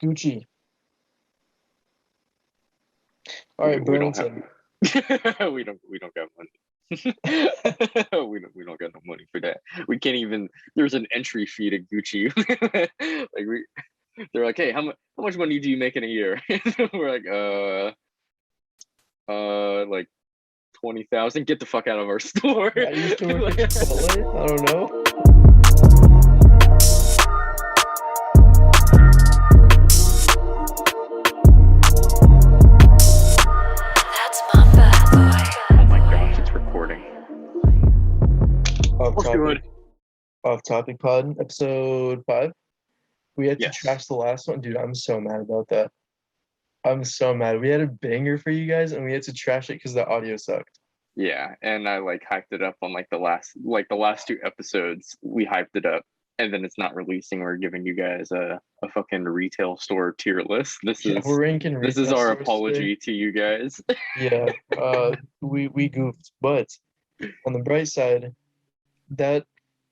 Gucci. All right, We don't have. Burlington. We don't got money. We don't got no money for that. We can't even. There's an entry fee to Gucci. They're like, hey, how much money do you make in a year? We're like 20,000. Get the fuck out of our store. I used to work at Chipotle. I don't know. That's Mamba, boy. Oh my gosh, it's recording. Off We're topic. good. Off topic pod, episode 5. We had to Yes. trash the last one. Dude, I'm so mad about that. I'm so mad. We had a banger for you guys and we had to trash it because the audio sucked. Yeah, and I like hyped it up on like the last two episodes. We hyped it up, and then it's not releasing. We're giving you guys a fucking retail store tier list. Yeah, we're ranking This retail is our stores apology to you guys. today. Yeah, we goofed, but on the bright side, that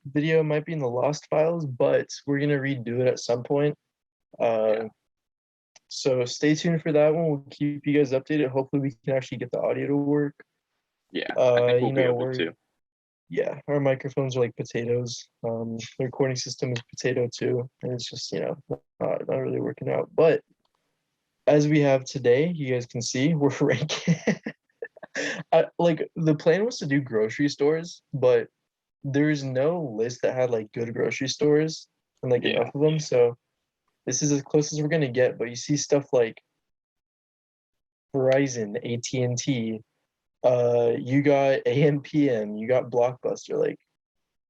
video might be in the lost files, but we're gonna redo it at some point. Yeah. So stay tuned for that one. We'll keep you guys updated. Hopefully, we can actually get the audio to work. Yeah, I think we'll be able we're to. yeah, our microphones are like potatoes. The recording system is potato too, and it's just not really working out. But as we have today, you guys can see we're ranking. Like the plan was to do grocery stores, but there's no list that had like good grocery stores and like Yeah. enough of them. So this is as close as we're gonna get. But you see stuff like Verizon, AT&T, you got AMPM, you got Blockbuster. Like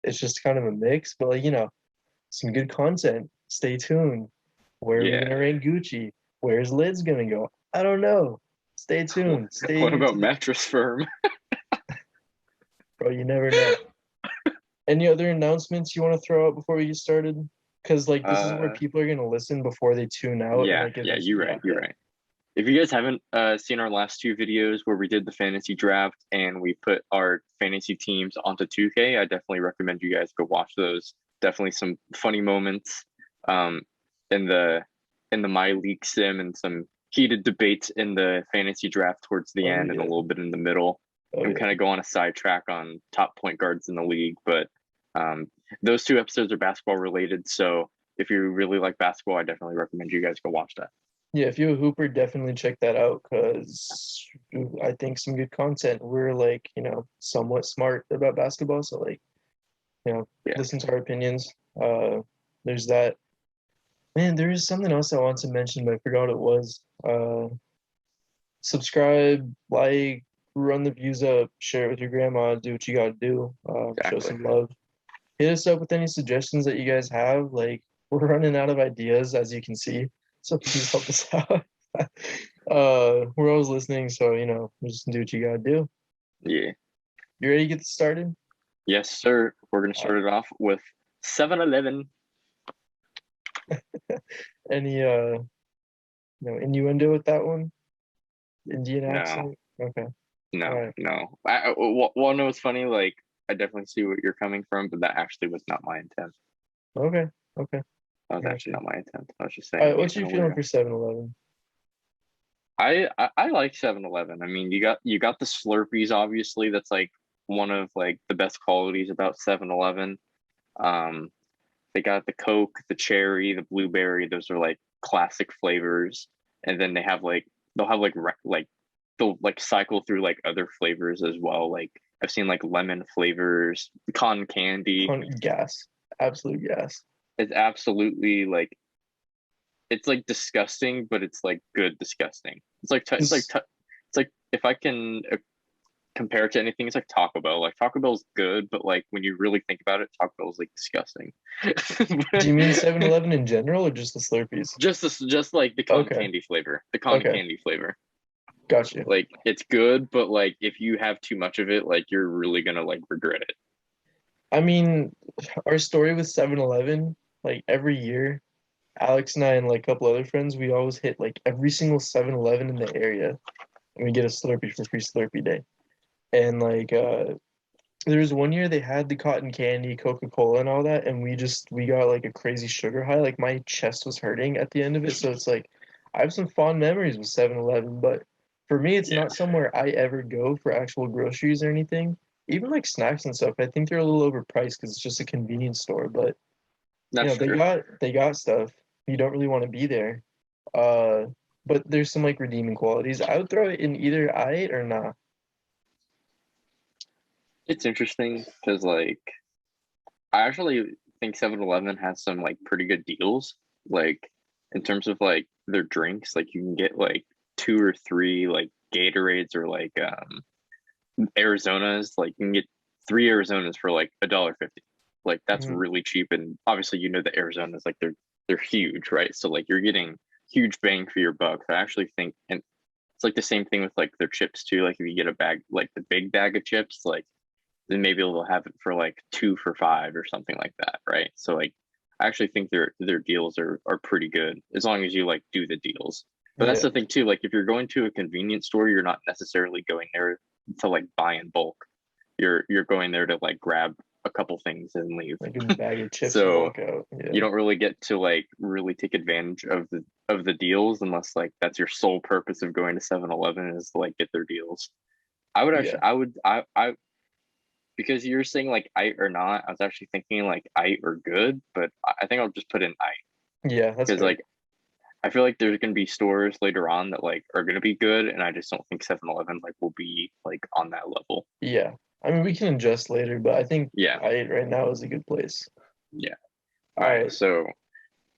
it's just kind of a mix, but like some good content. Stay tuned. Where are we Yeah. gonna rank Gucci? Where's Lid's gonna go? I don't know. Stay tuned. Stay What about tuned. Mattress Firm? Bro, you never know. Any other announcements you want to throw out before we get started? Because like this is where people are gonna listen before they tune out. Yeah, and, like, yeah, you're right. If you guys haven't seen our last two videos where we did the fantasy draft and we put our fantasy teams onto 2K, I definitely recommend you guys go watch those. Definitely some funny moments in the My League sim and some heated debates in the fantasy draft towards the end and a little bit in the middle. And kind of go on a sidetrack on top point guards in the league. But those two episodes are basketball related. So if you really like basketball, I definitely recommend you guys go watch that. Yeah, if you're a hooper, definitely check that out because I think some good content. We're like, somewhat smart about basketball, so like, Yeah. listen to our opinions. There's that. Man, there is something else I wanted to mention, but I forgot what it was. Subscribe, like, run the views up, share it with your grandma, do what you gotta do. Show some love. Hit us up with any suggestions that you guys have. Like, we're running out of ideas, as you can see. So please help us out. We're always listening, so just do what you gotta do. Yeah. You ready to get started? Yes, sir. We're gonna start it off with 7-Eleven. Any innuendo with that one? Indian accent? Okay. No. Well, no, it's funny. Like, I definitely see what you're coming from, but that actually was not my intent. Okay. That was actually not my intent. I was just saying. All right, what's your feeling for 7-Eleven? I like 7-Eleven. I mean, you got the Slurpees, obviously. That's like one of like the best qualities about 7-Eleven. They got the Coke, the cherry, the blueberry. Those are like classic flavors. And then they'll have they'll like cycle through like other flavors as well. Like I've seen like lemon flavors, cotton candy. Gas, absolute gas. It's absolutely like it's like disgusting, but it's like good disgusting. It's like if I can compare it to anything, it's like Taco Bell. Like Taco Bell's good, but like when you really think about it, Taco Bell's like disgusting. Do you mean 7-Eleven in general or just the Slurpees? Just like the cotton candy flavor. The cotton candy flavor. Gotcha. Like it's good, but like if you have too much of it, like you're really gonna like regret it. I mean, our story with 7-Eleven, like every year, Alex and I and like a couple other friends, we always hit like every single 7-Eleven in the area, and we get a Slurpee for free Slurpee day. And like There was one year they had the cotton candy, Coca-Cola, and all that, and we got like a crazy sugar high. Like my chest was hurting at the end of it. So it's like I have some fond memories with 7-Eleven, but for me, it's Yeah, not somewhere I ever go for actual groceries or anything. Even like snacks and stuff, I think they're a little overpriced because it's just a convenience store. But that's they true. got stuff. You don't really want to be there. Uh, but there's some like redeeming qualities. I would throw it in either I or nah. It's interesting because like I actually think 7-Eleven has some like pretty good deals. Like in terms of like their drinks, like you can get like two or three like Gatorades or like Arizonas. Like you can get three Arizonas for like $1.50. Like that's Mhm. really cheap. And obviously you know the Arizonas like they're huge, right? So like you're getting huge bang for your buck. I actually think, and it's like the same thing with like their chips too. Like if you get a bag, like the big bag of chips, like then maybe they'll have it for like 2 for $5 or something like that, right? So like I actually think their deals are pretty good as long as you like do the deals. But that's Yeah, the thing too, like if you're going to a convenience store, you're not necessarily going there to like buy in bulk. You're going there to like grab a couple things and leave. like a bag of chips and So walk out. you Yeah, don't really get to like really take advantage of the deals unless like that's your sole purpose of going to 7-Eleven is to like get their deals. I would yeah, actually I because you're saying like I or not, I was actually thinking like I or good, but I think I'll just put in I yeah. That's because fair. like I feel like there's gonna be stores later on that like are gonna be good, and I just don't think 7-Eleven like will be like on that level. Yeah, I mean we can adjust later, but I think Yeah, I right now is a good place. yeah. All All right, right, so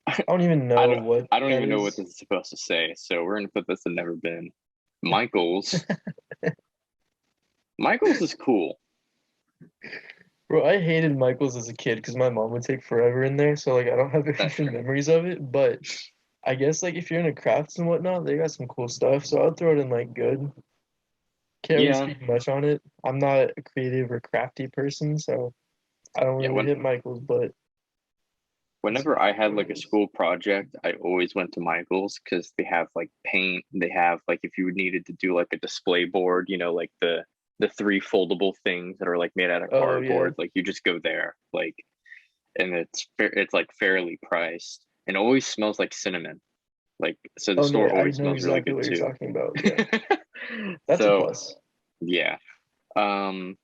I don't even I know don't what I don't that even know what is. this is supposed to say, so we're gonna put this in never been. Michaels. Michaels is cool. Bro, I hated Michael's as a kid because my mom would take forever in there, so like I don't have very That's good fair. memories of it. But I guess like if you're into crafts and whatnot, they got some cool stuff. So I'll throw it in like good. Can't really Yeah, speak much on it. I'm not a creative or crafty person, so I don't yeah. really hit Michael's, but it's Whenever I had what like it a is. school project, I always went to Michael's because they have like paint. They have like if you needed to do like a display board, you know, like the three foldable things that are like made out of Oh yeah. cardboard. Like you just go there, like, and it's like fairly priced, and always smells like cinnamon. Like so, the Oh no, store I always know smells really exactly good what you're too. talking about. Yeah. That's a So plus. yeah, um,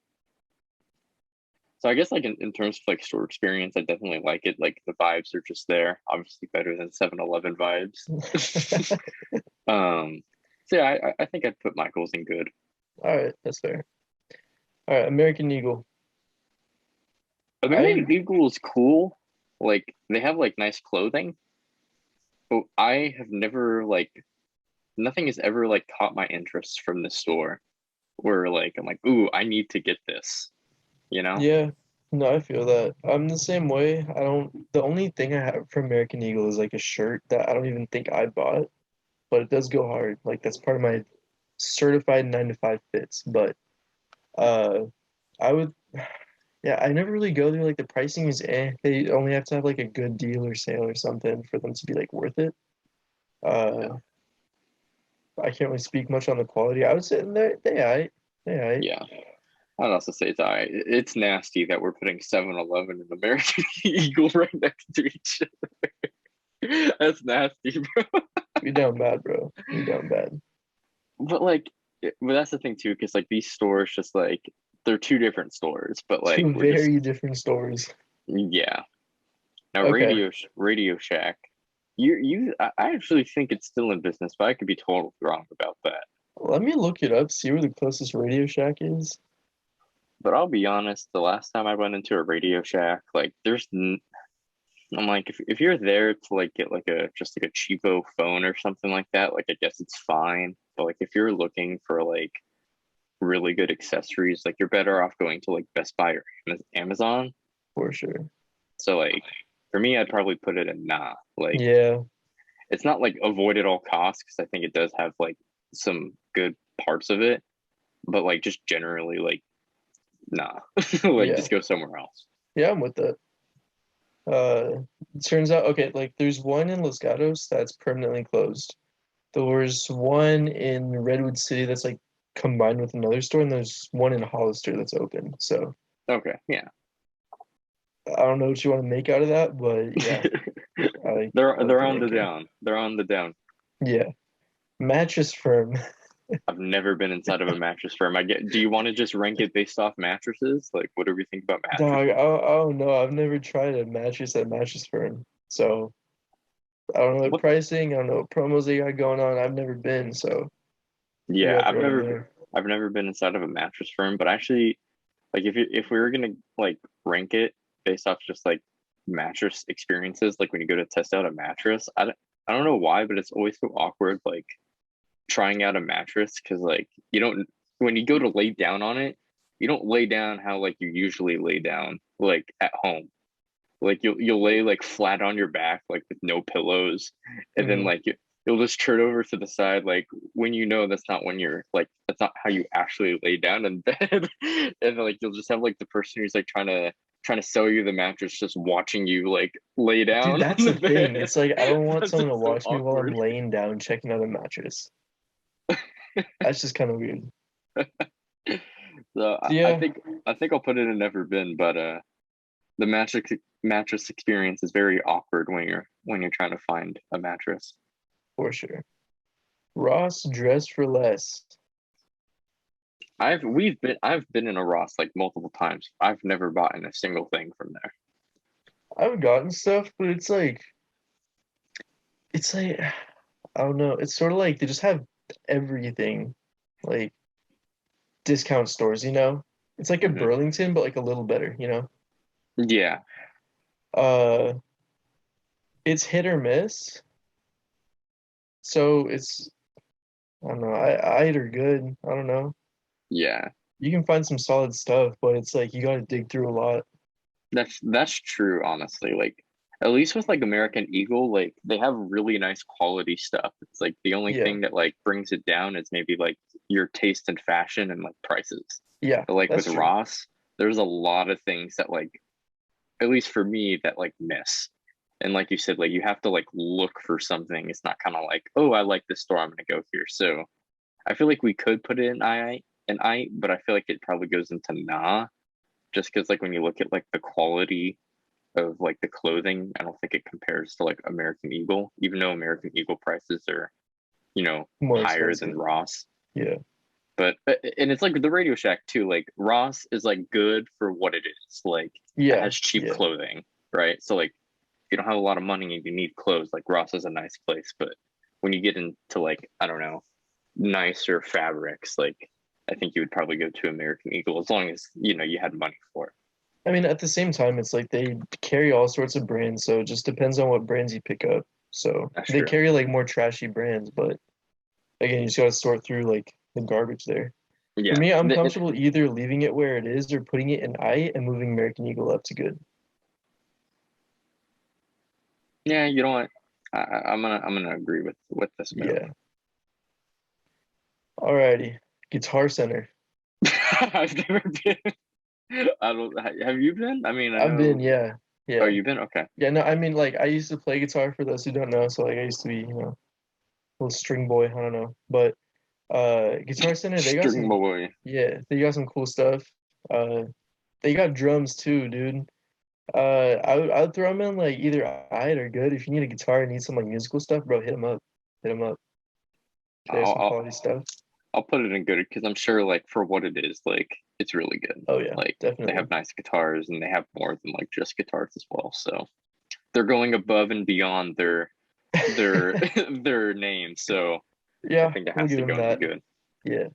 so I guess like in terms of like store experience, I definitely like it. Like the vibes are just there. Obviously better than 7-Eleven vibes. Um, so yeah, I think I'd put Michaels in good. All right, that's fair. All right, American Eagle. I American Eagle is cool. Like they have like nice clothing, but I have never like nothing has ever like caught my interest from the store where like I'm like, ooh, I need to get this, you know? Yeah, no, I feel that. I'm the same way. I don't, the only thing I have from American Eagle is like a shirt that I don't even think I bought, but it does go hard. Like that's part of my certified 9 to 5 fits. But uh I would yeah, I never really go there. Like the pricing is They only have to have like a good deal or sale or something for them to be like worth it. Yeah. Uh I can't really speak much on the quality. I would say they Yeah. I'd also say it's it's nasty that we're putting 7-Eleven and American Eagle right next to each other. That's nasty, bro. We down bad, bro. We down bad. But like, but that's the thing too, because like these stores just like they're two different stores, but like Two we're just very different stories. yeah. Now Okay. Radio Shack, I actually think it's still in business, but I could be totally wrong about that. Let me look it up, see where the closest Radio Shack is. But I'll be honest, the last time I went into a Radio Shack, like I'm like if you're there to like get like a just like a cheapo phone or something like that, like I guess it's fine. But like if you're looking for like really good accessories, like you're better off going to like Best Buy or Amazon. For sure. So like for me, I'd probably put it in nah. Like Yeah, it's not like avoid at all costs because I think it does have like some good parts of it, but like just generally like nah, like yeah. just go somewhere else. Yeah, I'm with that. It turns out, okay, like there's one in Los Gatos that's permanently closed. There's one in Redwood City that's like combined with another store, and there's one in Hollister that's open. So Okay, yeah. I don't know what you want to make out of that, but yeah, I like They're the on the ranking. down. They're on the down. Yeah, mattress firm. I've never been inside of a mattress firm. Do you want to just rank it based off mattresses? Like, what do we think about Dog, mattresses? I don't know. I've never tried a mattress at mattress firm, so I don't know what What? pricing. I don't know what promos they got going on. I've never been, so maybe Yeah, I'll throw it in there. I've never been inside of a mattress firm, but actually, like, if we were gonna like rank it based off just like mattress experiences, like when you go to test out a mattress, I don't know why, but it's always so awkward, like trying out a mattress because like you don't when you go to lay down on it, you don't lay down how like you usually lay down like at home. Like you'll lay like flat on your back, like with no pillows, and then Hmm. like you'll just turn over to the side, like when you know that's not how you actually lay down in bed, and then, like you'll just have like the person who's like trying to sell you the mattress just watching you like lay Dude, down on that's the the thing. bed. It's like I don't want That's someone to just so watch me while I'm awkward. laying down checking out a mattress. That's just kind of weird. So So I yeah, think I'll put it in never been, but the mattress experience is very awkward when you're trying to find a mattress. for sure. Ross dress for less. I've been in a Ross like multiple times. I've never bought in a single thing from there. I've gotten stuff, but it's like I don't know. It's sort of like they just have everything, like discount stores, you know? It's like a Hmm. Burlington, but like a little better, you know? Yeah, Uh, it's hit or miss. So I don't know. Either good. I don't know. yeah, You can find some solid stuff, but it's like you got to dig through a lot. that's true. Honestly, like at least with like American Eagle, like they have really nice quality stuff. It's like the only Yeah, thing that like brings it down is maybe like your taste in fashion and like prices. yeah, But like with that's true. Ross, there's a lot of things that like at least for me that like miss. And like you said, like you have to like look for something. It's not kind of like, oh, I like this store, I'm gonna go here. So I feel like we could put it in but I feel like it probably goes into nah, just because like when you look at like the quality of like the clothing, I don't think it compares to like American Eagle, even though American Eagle prices are, More higher than expensive. Ross. Yeah, But and it's like the Radio Shack too. Like Ross is like good for what it is. Like it yeah, has cheap yeah. clothing, right? So like if you don't have a lot of money and you need clothes, like Ross is a nice place. But when you get into like, I don't know, nicer fabrics, like I think you would probably go to American Eagle as long as you had money for it. I mean, at the same time, it's like they carry all sorts of brands, so it just depends on what brands you pick up. So That's they true. carry like more trashy brands, but again, you just gotta sort through like the garbage there. For Yeah. me, I'm comfortable either leaving it where it is or putting it in I and moving American Eagle up to good. Yeah, you know what? I'm gonna agree with this move. Yeah. Alrighty. Guitar Center. I've never been. I don't. Have you been? I mean, I I've been, know. yeah. Oh, Yeah. you've been. Okay. Yeah, no, I mean like I used to play guitar for those who don't know, so like I used to be, a little string boy, I don't know. But Guitar Center, String boy. they got some cool stuff. Uh they got drums too, dude. I would throw them in like either alright or good. If you need a guitar and need some like musical stuff, bro, hit them up. Hit them up. They have I'll some I'll, quality stuff. I'll put it in good because I'm sure like for what it is, like it's really good. Oh yeah, Like they definitely. have nice guitars and they have more than like just guitars as well. So they're going above and beyond their their name. So I Yeah, think it we'll has give to him go into that. good. Yeah.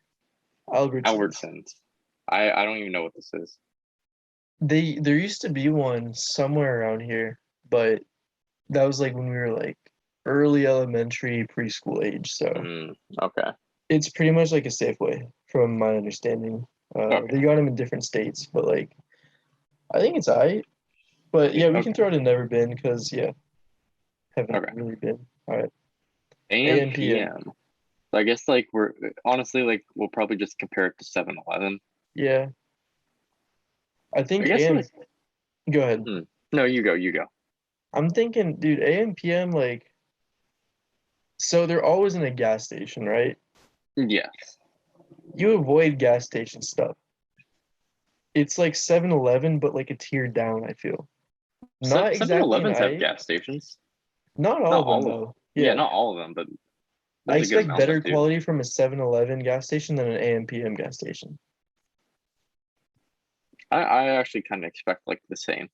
Albertsons. Albertsons. I don't even know what this is. There used to be one somewhere around here, but that was like when we were like early elementary, preschool age. So Okay. it's pretty much like a Safeway from my understanding. They Okay. got them in different states, but like I think it's alright. But yeah, we can Okay. throw it in never been because yeah, haven't Okay. really been. All right. AM AM PM. PM. So I guess like we're honestly like we'll probably just compare it to 7-Eleven. Yeah. I I think guess AM like go ahead. no, you go. I'm thinking, dude, AM PM like so they're always in a gas station, right? Yes. You avoid gas station stuff. It's like 7-Eleven, but like a tier down, I feel. Not exactly an 7-Elevens have I. gas stations. Not all Not of them all of though. Yeah, Yeah. not all of them, but I there's a good expect amount better that do. quality from a 7-Eleven gas station than an AM/PM gas station. I actually kind of expect like the same.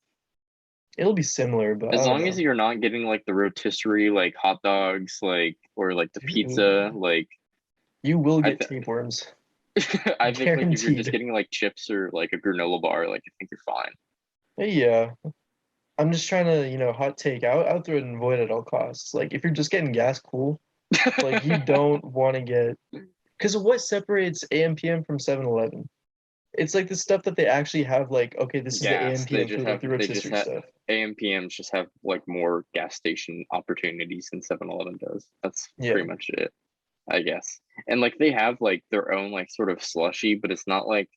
It'll be similar, but As I don't long as know. you're not getting like the rotisserie, like hot dogs, like or like the pizza, Dude, like you will I get th tapeworms. I think like if you're just Guaranteed. getting like chips or like a granola bar, like I think you're fine. Yeah. I'm just trying to, hot take. I would throw it in void at all costs. Like if you're just getting gas, cool. Like you don't want to get because what separates AM/PM from 7-Eleven? It's like the stuff that they actually have. Like, okay, this is the Gas. They AM/PM just food, like have the they just rotisserie have stuff. AMPMs just have like more gas station opportunities than 7-Eleven does. That's Yeah, pretty much it, I guess. And like they have like their own like sort of slushy, but it's not like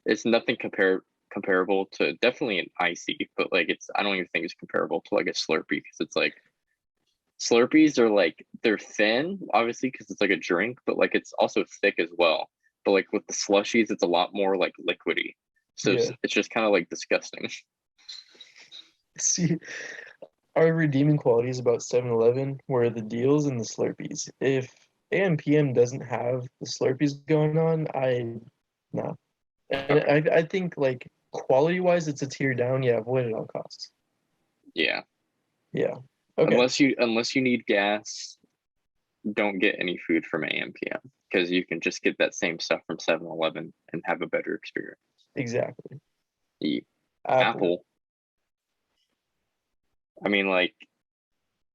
it's nothing comparable to definitely an icy, but like it's I don't even think it's comparable to like a Slurpee because it's like Slurpees are like they're thin, obviously, because it's like a drink, but like it's also thick as well. But like with the slushies, it's a lot more like liquidy. So yeah. it's just kind of like disgusting. See, our redeeming qualities about 7-Eleven were the deals and the Slurpees. If AM/PM doesn't have the Slurpees going on, no. And Okay. I think like quality wise, it's a tier down. Yeah, avoid at all costs. Yeah. Yeah. Okay. Unless you need gas, don't get any food from AMPM because you can just get that same stuff from 7-Eleven and have a better experience. Exactly. The Apple. Apple, I mean, like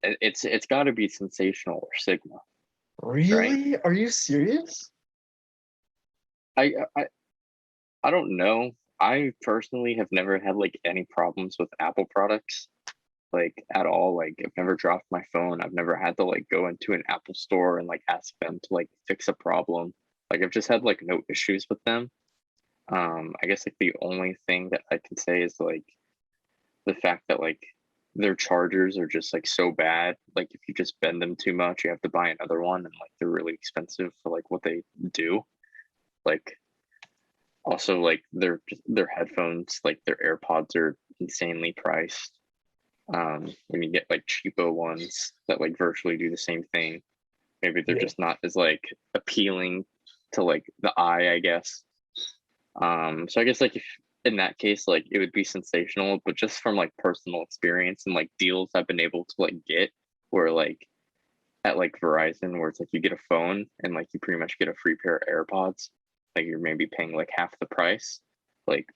it's got to be Sensational or Sigma, right? Really? Are you serious? I I I don't know. I personally have never had like any problems with Apple products, like at all. Like I've never dropped my phone. I've never had to like go into an Apple store and like ask them to like fix a problem. Like I've just had like no issues with them. I guess like the only thing that I can say is like the fact that like their chargers are just like so bad. Like if you just bend them too much, you have to buy another one, and like they're really expensive for like what they do. Like also like their headphones, like their AirPods are insanely priced. When you get like cheapo ones that like virtually do the same thing, maybe they're Yeah. just not as like appealing to like the eye, I guess. So I guess like if in that case, like it would be Sensational, but just from like personal experience and like deals I've been able to like get where like at like Verizon where it's like you get a phone and like you pretty much get a free pair of AirPods, like you're maybe paying like half the price. Like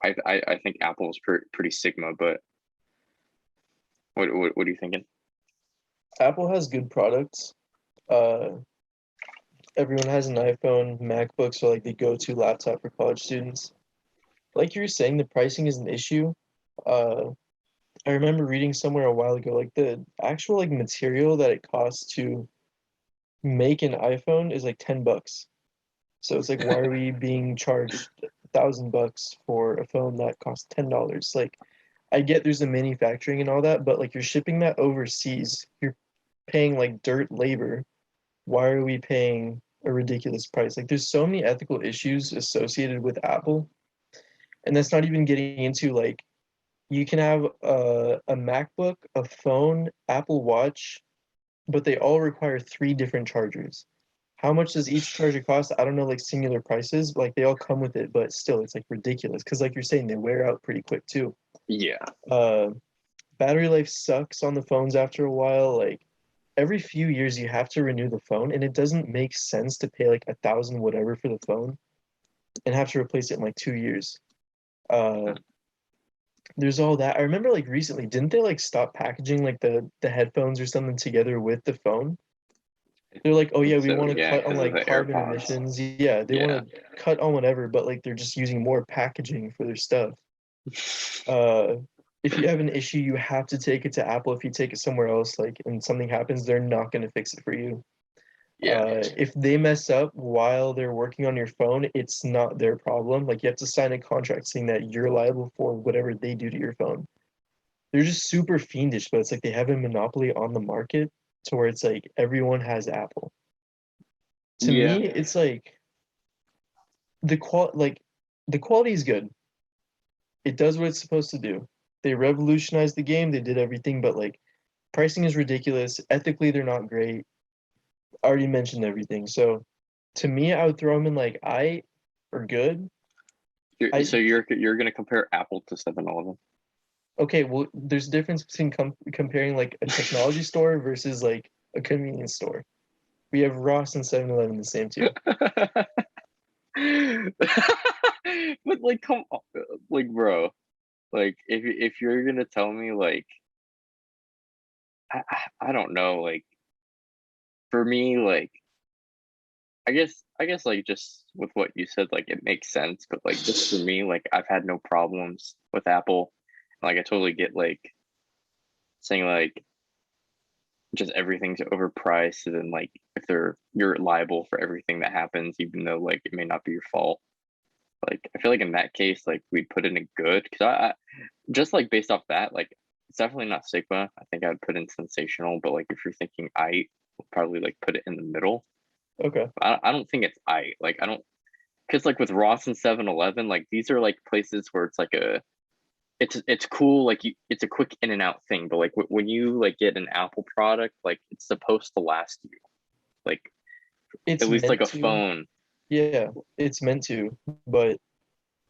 I think Apple is pretty Sigma, but what are you thinking? Apple has good products. Uh, Everyone has an iPhone. MacBooks are like the go-to laptop for college students. Like you were saying, the pricing is an issue. Uh, I remember reading somewhere a while ago, like the actual like material that it costs to make an iPhone is like $10. So it's like, why are we being charged $1,000 for a phone that costs $10? Like, I get there's a manufacturing and all that, but like you're shipping that overseas, you're paying like dirt labor. Why are we paying a ridiculous price? Like, there's so many ethical issues associated with Apple, and that's not even getting into like you can have a MacBook, a phone, Apple Watch, but they all require three different chargers. How much does each charger cost? I don't know, like singular prices. Like they all come with it, but still, it's like ridiculous. Because like you're saying, they wear out pretty quick too. Yeah. Uh, Battery life sucks on the phones after a while. Like every few years, you have to renew the phone, and it doesn't make sense to pay like 1,000 whatever for the phone and have to replace it in like 2 years. Uh, there's all that. I remember like recently, didn't they like stop packaging like the headphones or something together with the phone? They're like, oh yeah, we So want to yeah, cut on because of like the carbon AirPods. emissions. Yeah, they Yeah. want to cut on whatever, but like they're just using more packaging for their stuff. Uh, if you have an issue, you have to take it to Apple. If you take it somewhere else, like and something happens, they're not going to fix it for you. Yeah. If they mess up while they're working on your phone, it's not their problem. Like you have to sign a contract saying that you're liable for whatever they do to your phone. They're just super fiendish, but it's like they have a monopoly on the market to where it's like everyone has Apple. To Yeah. me, it's like the qual like the quality is good. It does what it's supposed to do. They revolutionized the game. They did everything, but like pricing is ridiculous. Ethically, they're not great. I already mentioned everything. So to me, I would throw them in like I or good. So you're gonna compare Apple to 7-Eleven? Okay, well, there's a difference between comparing like a technology store versus like a convenience store. We have Ross and 7-Eleven the same tier. But like, come on, like, bro, like if you're gonna tell me like, I don't know, like for me, like I guess like just with what you said, like it makes sense, but like just for me, like I've had no problems with Apple. Like I totally get like saying like just everything's overpriced, and then like if you're liable for everything that happens, even though like it may not be your fault. Like I feel like in that case, like we'd put in a good, because I just like based off that, like it's definitely not Sigma. I think I'd put in sensational, but like if you're thinking I, would probably like put it in the middle. Okay. I don't think it's I. Like I don't, because like with Ross and 7-Eleven, like these are like places where it's like it's cool, like it's a quick in and out thing, but like when you like get an Apple product, like it's supposed to last you, like It's at least like meant a to. phone. Yeah, it's meant to. But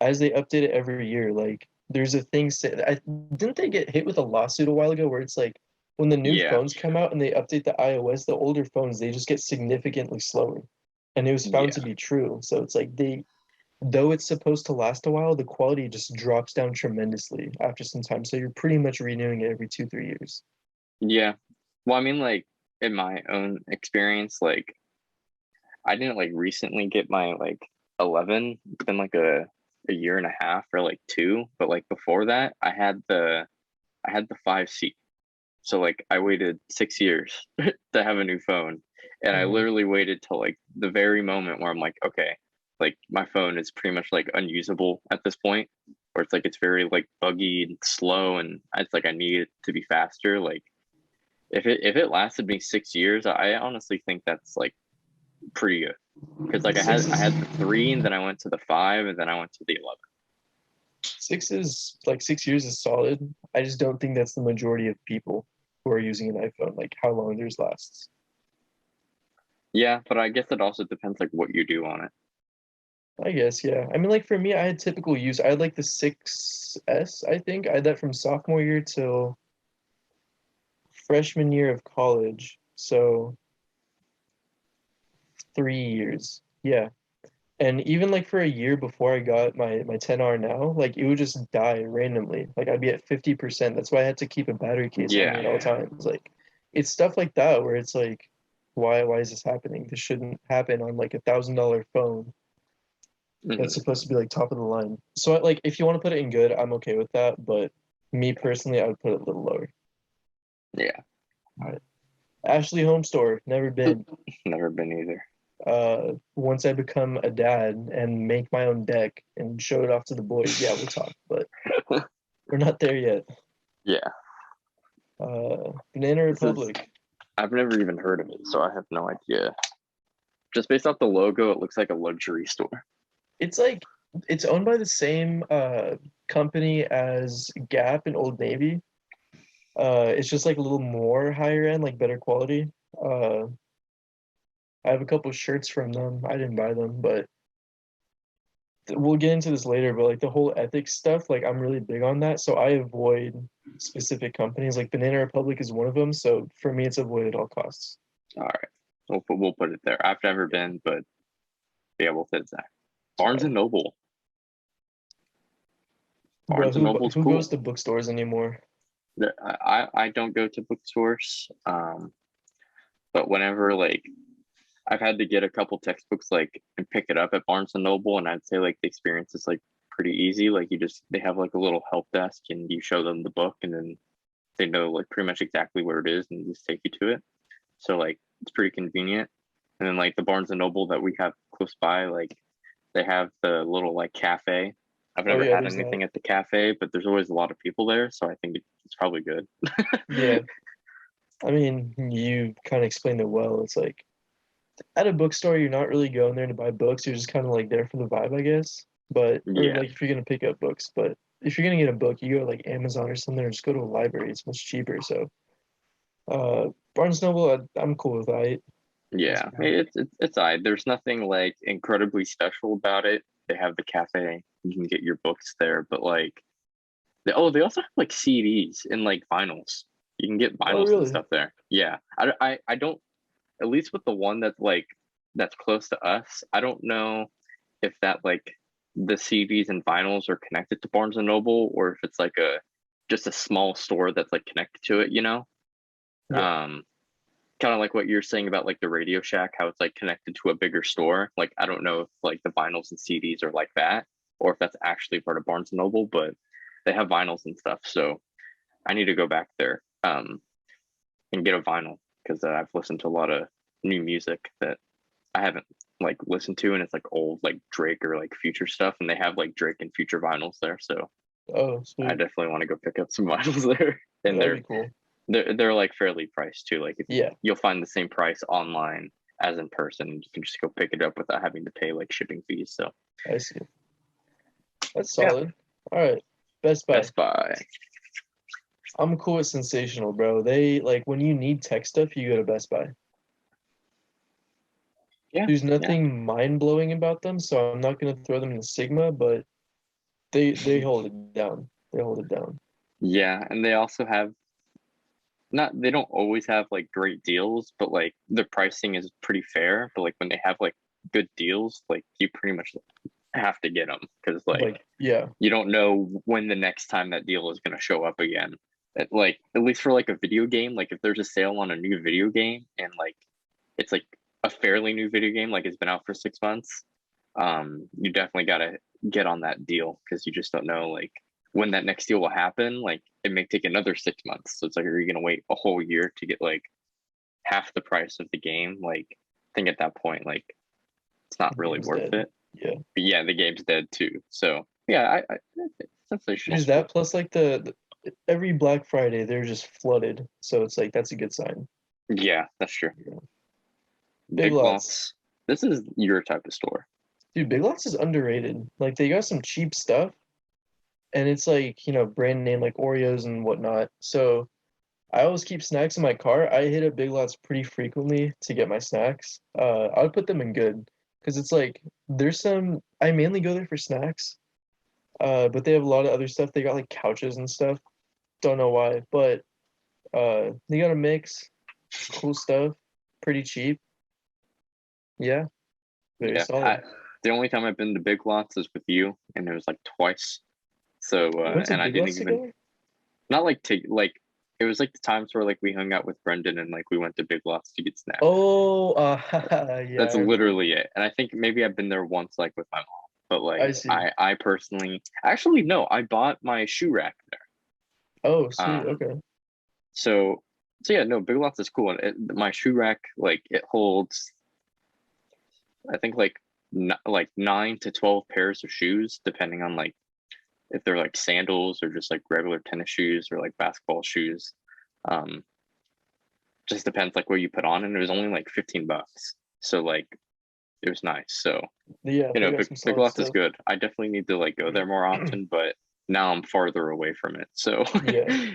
as they update it every year, like there's a thing say I didn't they get hit with a lawsuit a while ago where it's like when the new Yeah, phones come out and they update the iOS, the older phones they just get significantly slower. And it was found yeah, to be true. So it's like they though it's supposed to last a while, the quality just drops down tremendously after some time. So you're pretty much renewing it every 2, 3 years. yeah. Well, I mean, like in my own experience, like I didn't like recently get my like 11. It's been like a year and a half or like two, but like before that, I had the 5C. So like I waited 6 years to have a new phone, and I Mhm. literally waited till like the very moment where I'm like, okay, like my phone is pretty much like unusable at this point, where it's like it's very like buggy and slow, and it's like I need it to be faster. Like if it lasted me 6 years, I honestly think that's like pretty good. Because like Six I is had the 3, and then I went to the 5, and then I went to the 11. six is like 6 years is solid. I just don't think that's the majority of people who are using an iPhone, like how long theirs lasts. Yeah, but I guess it also depends like what you do on it. I guess, yeah. I mean, like for me, I had typical use. I had like the 6S, I think. I had that from sophomore year till freshman year of college. So 3 years. Yeah. And even like for a year before I got my 10R now, like it would just die randomly. Like I'd be at 50%. That's why I had to keep a battery case on me Yeah, at all yeah. times. Like it's stuff like that where it's like, why is this happening? This shouldn't happen on like $1,000 phone that's Hmm. supposed to be like top of the line. So like if you want to put it in good, I'm okay with that. But me personally, I would put it a little lower. Yeah. All right. Ashley Home Store, never been. Never been either. Once I become a dad and make my own deck and show it off to the boys, yeah, we'll talk. But we're not there yet. Yeah. Banana This is Republic. I've never even heard of it, so I have no idea. Just based off the logo, it looks like a luxury store. It's like it's owned by the same company as Gap and Old Navy. It's just like a little more higher end, like better quality. Uh, I have a couple shirts from them. I didn't buy them, but we'll get into this later. But like the whole ethics stuff, like I'm really big on that. So I avoid specific companies. Like Banana Republic is one of them. So for me, it's avoid at all costs. All right. We'll put it there. I've never been, but yeah, we'll fit that. Barnes and Noble. Bro, Barnes and Noble's who goes cool. to bookstores anymore? I don't go to bookstores. But whenever like I've had to get a couple textbooks like and pick it up at Barnes and Noble, and I'd say like the experience is like pretty easy. Like they have like a little help desk, and you show them the book, and then they know like pretty much exactly where it is, and just take you to it. So like it's pretty convenient. And then like the Barnes and Noble that we have close by, like they have the little like cafe. I've Oh never yeah, had there's that. anything at the cafe, but there's always a lot of people there, so I think it's probably good. Yeah, I mean, you kind of explained it well. It's like at a bookstore, you're not really going there to buy books. You're just kind of like there for the vibe, I guess. But or Yeah. like if you're gonna pick up books, but if you're gonna get a book, you go to like Amazon or something, or just go to a library. It's much cheaper. So, Barnes Noble, I'm cool with that. Yeah, it's alright. There's nothing like incredibly special about it. They have the cafe. You can get your books there, but like they also have like CDs and like vinyls. You can get Oh, vinyls and really? stuff there. Yeah. I don't, at least with the one that's close to us, I don't know if that like the CDs and vinyls are connected to Barnes and Noble or if it's like a just a small store that's like connected to it, you know? Yeah. Um Kind of like what you're saying about like the Radio Shack, how it's like connected to a bigger store. Like I don't know if like the vinyls and CDs are like that, or if that's actually part of Barnes and Noble, but they have vinyls and stuff. So I need to go back there and get a vinyl because I've listened to a lot of new music that I haven't like listened to, and it's like old like Drake or like Future stuff, and they have like Drake and Future vinyls there. So Oh, I sweet. definitely want to go pick up some vinyls there, and That'd be cool. they're like fairly priced too. Like if Yeah, you'll find the same price online as in person. You can just go pick it up without having to pay like shipping fees. So I see. That's yeah, solid. All right. Best Buy. Best Buy. I'm cool with Sensational, bro. They like when you need tech stuff, you go to Best Buy. Yeah, There's yeah, nothing mind-blowing about them, so I'm not gonna throw them in Sigma, but they hold it down. They hold it down. yeah. And they also have not they don't always have like great deals, but like the pricing is pretty fair. But like when they have like good deals, like you pretty much have to get them because like Like, yeah, you don't know when the next time that deal is going to show up again. Like at least for like a video game, like if there's a sale on a new video game and like it's like a fairly new video game, like it's been out for 6 months, you definitely got to get on that deal because you just don't know like when that next deal will happen. Like it may take another 6 months, so it's like are you going to wait a whole year to get like half the price of the game? Like I think at that point like it's not the really game's worth dead. it. Yeah. But yeah, the game's dead too. So yeah, I sensational. There's that plus like the every Black Friday they're just flooded, so it's like that's a good sign. Yeah, that's true. Yeah. Big Big Lots. Lots. This is your type of store. Dude, Big Lots is underrated. Like they got some cheap stuff and it's like, brand name like Oreos and whatnot. So I always keep snacks in my car. I hit up Big Lots pretty frequently to get my snacks. I would put them in good because it's like there's some I mainly go there for snacks. But they have a lot of other stuff. They got like couches and stuff. Don't know why, but they got a mix, cool stuff, pretty cheap. Yeah, very Yeah, solid. the only time I've been to Big Lots is with you, and it was like twice. So We went to and I Big didn't Lots even together? not like take like it was like the times where like we hung out with Brendan and like we went to Big Lots to get snacks. Oh, yeah, That's I remember. literally it. And I think maybe I've been there once like with my mom. But like I see. I personally actually no, I bought my shoe rack there. Oh, sweet. Um Okay. so so yeah, no, Big Lots is cool. And my shoe rack like it holds I think like like 9 to 12 pairs of shoes, depending on like if they're like sandals or just like regular tennis shoes or like basketball shoes. Um, just depends like what you put on, and it was only like $15. So like it was nice. So Yeah, you they know, got some Big solid Lots is stuff. good. I definitely need to like go there more often, but now I'm farther away from it. So Yeah.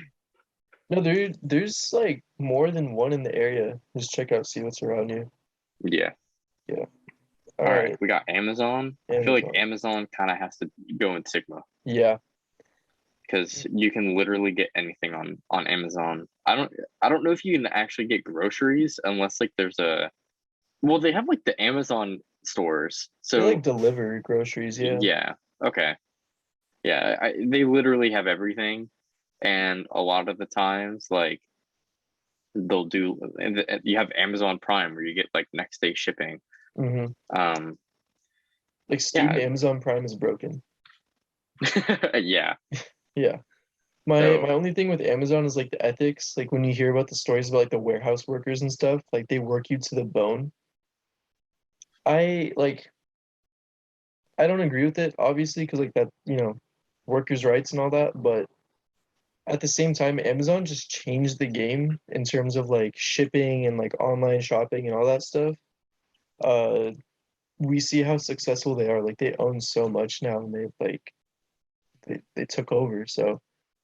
No, there's like more than one in the area. Just check out, see what's around you. yeah. Yeah. All All right, right, we got Amazon. I feel like Amazon. Amazon kind of has to go in Sigma Yeah. because you can literally get anything on Amazon. I don't know if you can actually get groceries unless like there's a well they have like the Amazon stores. They like So deliver groceries, yeah. yeah, okay. Yeah, they literally have everything and a lot of the times like they'll do and you have Amazon Prime where you get like next day shipping. Mm-hmm. Um Like student yeah. Amazon Prime is broken. Yeah. Yeah. My So only thing with Amazon is like the ethics. Like when you hear about the stories about like the warehouse workers and stuff, like they work you to the bone. I like I don't agree with it, obviously, because like that, workers' rights and all that, but at the same time, Amazon just changed the game in terms of like shipping and like online shopping and all that stuff. Uh, we see how successful they are. Like they own so much now, and they've like they took over. So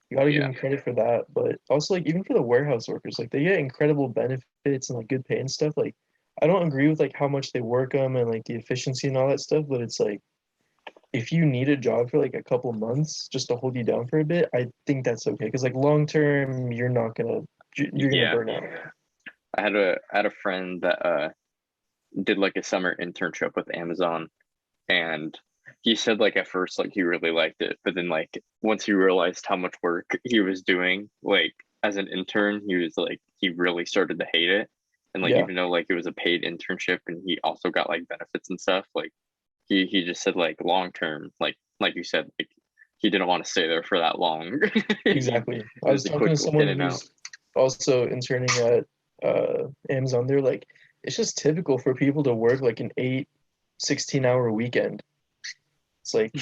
you got to give Yeah. them credit for that. But also like even for the warehouse workers, like they get incredible benefits and like good pay and stuff. Like I don't agree with like how much they work them and like the efficiency and all that stuff, but it's like if you need a job for like a couple months just to hold you down for a bit, I think that's okay. Because like long term, you're gonna Yeah. burn out. I had a friend that did like a summer internship with Amazon, and he said like at first like he really liked it, but then like once he realized how much work he was doing like as an intern, he was like he really started to hate it. And like Yeah, even though like it was a paid internship and he also got like benefits and stuff, like he just said like long term, like you said, like he didn't want to stay there for that long. He exactly. I was was a talking quick to in someone and out. who's also interning at Amazon. They're like, it's just typical for people to work like an 16-hour weekend. It's like,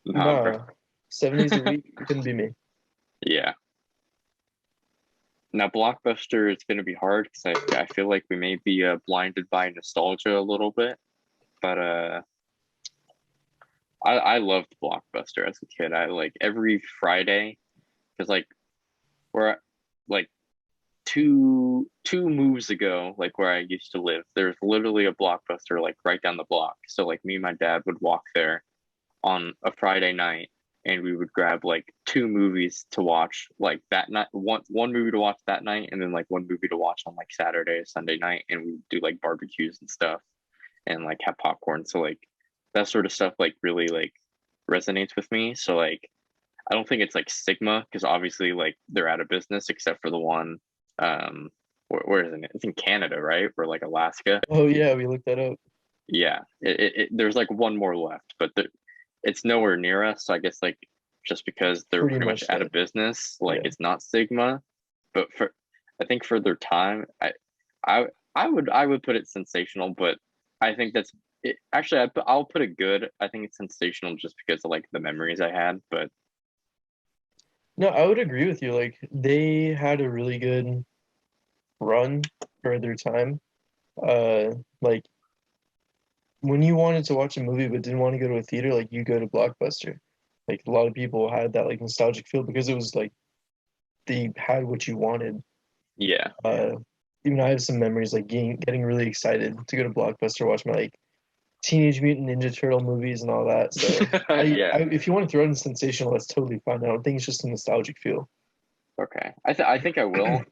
Nah, bro. nah, 7 days a week, it couldn't be me. Yeah. Now, Blockbuster, it's going to be hard because I feel like we may be blinded by nostalgia a little bit, but I loved Blockbuster as a kid. I like every Friday because like we're like two moves ago, like where I used to live, there's literally a Blockbuster like right down the block. So like me and my dad would walk there on a Friday night and we would grab like two movies to watch like that night, one movie to watch that night and then like one movie to watch on like Saturday or Sunday night, and we would do like barbecues and stuff and like have popcorn. So like that sort of stuff like really like resonates with me. So like I don't think it's like Sigma because obviously like they're out of business except for the one where is it? It's in Canada, right? Or like Alaska. Oh yeah, we looked that up. Yeah, there's like one more left, but it's nowhere near us. So I guess like just because they're Pretty pretty much much out dead. of business, like Yeah. it's not Sigma. But I think for their time, I I would put it sensational, but I think that's it. Actually, I'll put it good. I think it's sensational just because of like the memories I had. But No, I would agree with you. Like they had a really good run for their time. Like when you wanted to watch a movie but didn't want to go to a theater, like you go to Blockbuster. Like a lot of people had that like nostalgic feel because it was like they had what you wanted. yeah, Uh, Even I have some memories like getting really excited to go to Blockbuster, watch my like Teenage Mutant Ninja Turtle movies and all that. So yeah. if you want to throw in sensational, that's totally fine. I don't think it's just a nostalgic feel. Okay, I think I will.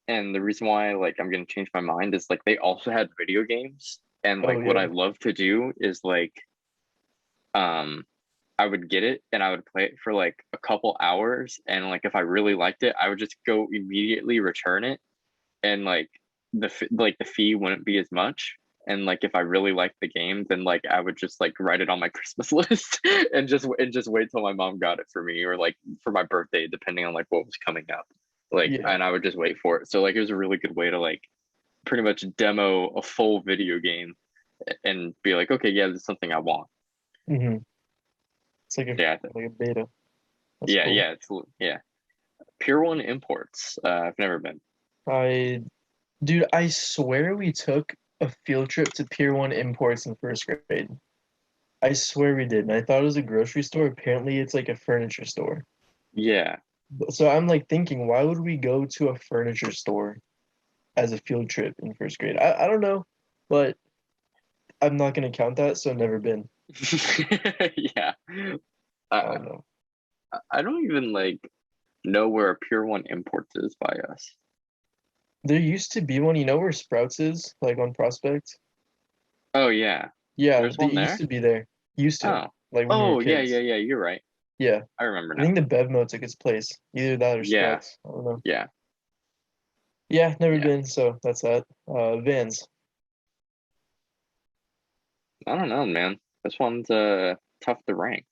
And the reason why like I'm gonna change my mind is like they also had video games, and Oh like what I yeah. love to do is like um I would get it and I would play it for like a couple hours, and like if I really liked it, I would just go immediately return it, and like the fee wouldn't be as much. And like if I really liked the game, then like I would just like write it on my Christmas list and just wait till my mom got it for me or like for my birthday, depending on like what was coming up. Like Yeah. and I would just wait for it. So like it was a really good way to like pretty much demo a full video game and be like, okay, yeah, this is something I want. hmm It's Yeah, like a beta. That's yeah, cool. yeah. It's yeah. Pure One Imports. I've never been. I Dude, I swear we took a field trip to Pier 1 Imports in first grade. I swear we did. And I thought it was a grocery store. Apparently, it's like a furniture store. Yeah, So I'm like thinking, why would we go to a furniture store as a field trip in first grade? I don't know, but I'm not gonna count that, so never been. yeah. I I don't know. I don't even like know where a Pure One Imports is by us. There used to be one, you know where Sprouts is, like on Prospect? Oh yeah, Yeah, there's they one used there. to be there. Used to, Oh, like when we were oh yeah, yeah, kids. yeah. You're right. Yeah. I remember I now. think the Bevmo took its place. Either that or Yeah, Sprouts. I don't know. yeah, Yeah, never yeah. been, so that's that. Vans. I don't know, man. This one's tough to rank.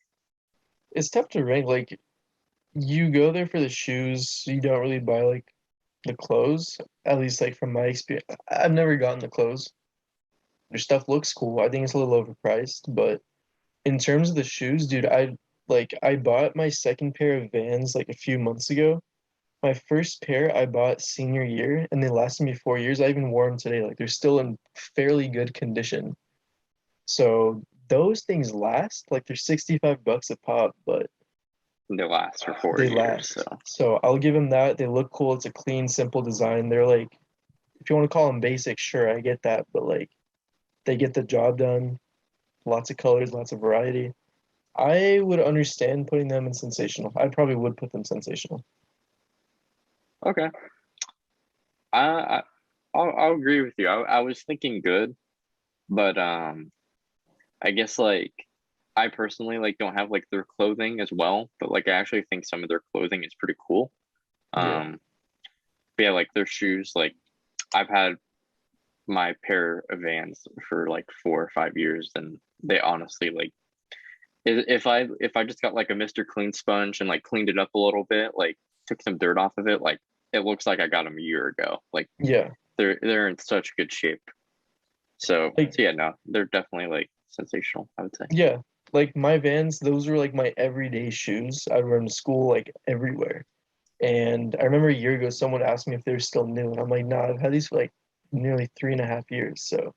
It's tough to rank. Like you go there for the shoes, you don't really buy like the clothes. At least like from my experience. I've never gotten the clothes. Their stuff looks cool. I think it's a little overpriced, but in terms of the shoes, dude, I bought my second pair of Vans like a few months ago. My first pair I bought senior year, and they lasted me 4 years. I even wore them today. Like they're still in fairly good condition. So those things last, like they're $65 a pop, but They last for 4 they years, so last. So I'll give them that. They look cool. It's a clean, simple design. They're like, if you want to call them basic, sure, I get that, but like they get the job done. Lots of colors, lots of variety. I would understand putting them in sensational. I probably would put them sensational. okay. I I'll agree with you. I was thinking good, but I guess like I personally like don't have like their clothing as well, but like I actually think some of their clothing is pretty cool. Yeah. But yeah, like their shoes, like I've had my pair of Vans for like 4 or 5 years, and they honestly like if I just got like a Mr. Clean sponge and like cleaned it up a little bit, like took some dirt off of it, like it looks like I got them a year ago. Like Yeah. they're in such good shape. So Like, yeah, no, they're definitely like sensational, I would say. yeah. Like my Vans, those were like my everyday shoes. I'd wear them to school like everywhere. And I remember a year ago, someone asked me if they were still new, and I'm like, nah, I've had these for like nearly 3.5 years. So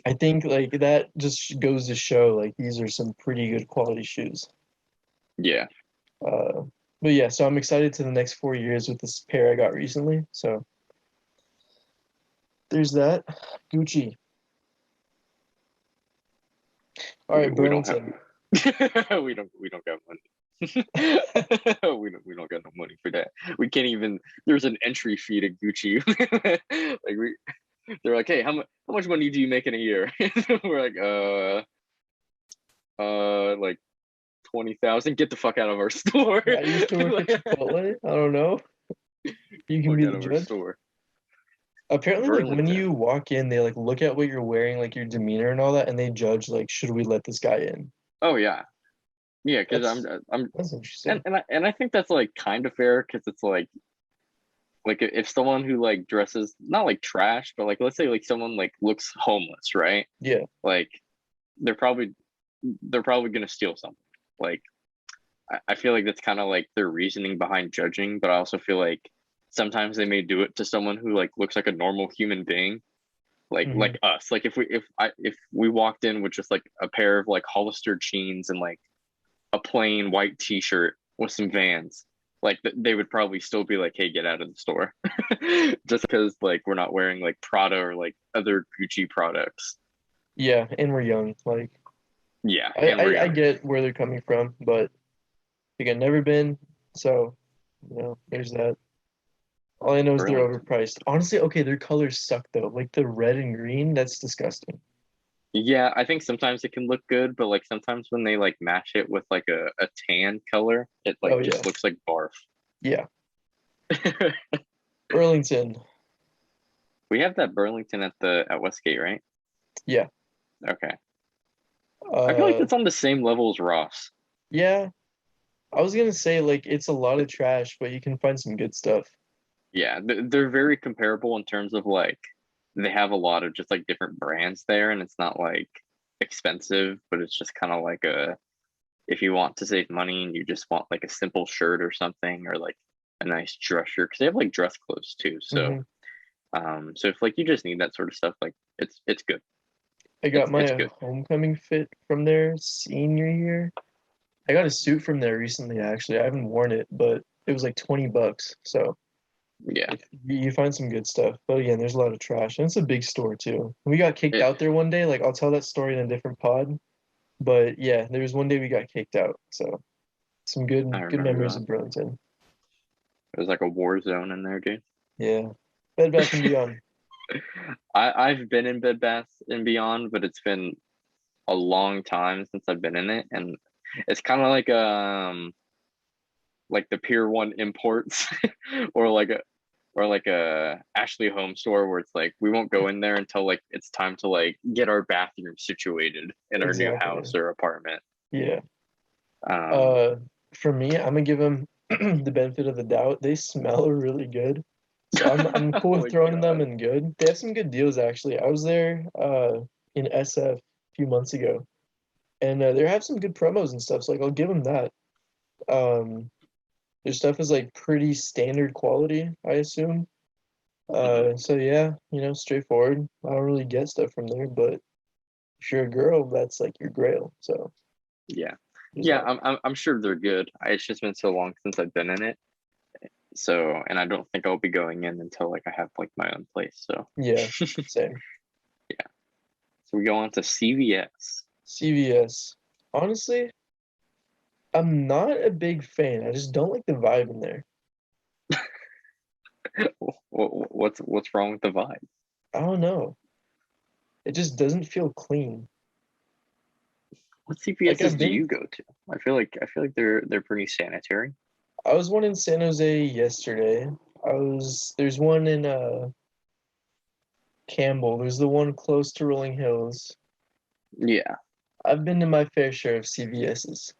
I think like that just goes to show like these are some pretty good quality shoes. Yeah. Uh, but yeah, so I'm excited to the next 4 years with this pair I got recently. So there's that. Gucci. All right, We don't have Burlington. we don't got money. We don't got no money for that. We can't even. There's an entry fee to Gucci. Like they're like, hey, how much money do you make in a year? We're like 20,000. Get the fuck out of our store. I used to work at Chipotle. I don't know. You can Fuck be out the of our judge. store. Apparently, like when Burlington. you walk in, they like look at what you're wearing, like your demeanor and all that, and they judge like, should we let this guy in? Oh yeah, yeah. Because That's I'm that's and interesting. I think that's like kind of fair because it's like if someone who like dresses not like trash, but like let's say like someone like looks homeless, right? Yeah. Like they're probably they're probably gonna steal something. Like I feel like that's kind of like their reasoning behind judging, but I also feel like sometimes they may do it to someone who like looks like a normal human being, Hmm. like us. Like if we walked in with just like a pair of like Hollister jeans and like a plain white t-shirt with some Vans, like they would probably still be like, hey, get out of the store. Just because like we're not wearing like Prada or like other Gucci products. Yeah, and we're young. Like Yeah, I, and we're I I young. get where they're coming from, but again, never been. So, there's that. All I know is they're Burlington. overpriced. Honestly, okay, their colors suck though. Like the red and green, that's disgusting. Yeah, I think sometimes it can look good, but like sometimes when they like match it with like a tan color, it Oh like yeah. just looks like barf. Yeah. Burlington. We have that Burlington at Westgate, right? Yeah. Okay. I feel like Uh it's on the same level as Ross. yeah. I was gonna say like it's a lot of trash, but you can find some good stuff. Yeah, they're very comparable in terms of like they have a lot of just like different brands there, and it's not like expensive, but it's just kind of like a if you want to save money and you just want like a simple shirt or something or like a nice dress shirt because they have like dress clothes too. So Hmm. so if like you just need that sort of stuff, like it's good. I got It's my good. homecoming fit from there senior year. I got a suit from there recently, actually. I haven't worn it, but it was like $20. So Yeah. if you find some good stuff. But again, there's a lot of trash. And it's a big store too. We got kicked It out there one day. Like I'll tell that story in a different pod. But yeah, there was one day we got kicked out. So some I good remember memories that. of Burlington. It was like a war zone in there, dude. Yeah. Bed Bath and Beyond. I've been in Bed Bath and Beyond, but it's been a long time since I've been in it, and it's kind of like the Pier One imports, or like a Ashley Home store where it's like we won't go in there until like it's time to like get our bathroom situated in our new Exactly. house or apartment. Yeah. Um, Uh, for me, I'm gonna give them the benefit of the doubt. They smell really good. So I'm oh cool with my throwing them god. in good. They have some good deals actually. I was there in SF a few months ago, and they have some good promos and stuff. So like I'll give them that. Um, their stuff is like pretty standard quality, I assume. Mhm. So yeah, straightforward. I don't really get stuff from there, but If you're a girl, that's like your grail. So Yeah. there's Yeah, that. I'm sure they're good. It's just been so long since I've been in it. So, and I don't think I'll be going in until like I have like my own place. So, Yeah, same. so we go on to CVS. CVS. Honestly, I'm not a big fan. I just don't like the vibe in there. What's wrong with the vibe? I don't know. It just doesn't feel clean. What Like CVSs do you go to? I feel like they're pretty sanitary. I was one in San Jose yesterday. There's one in Campbell. There's the one close to Rolling Hills. Yeah. I've been to my fair share of CVS's.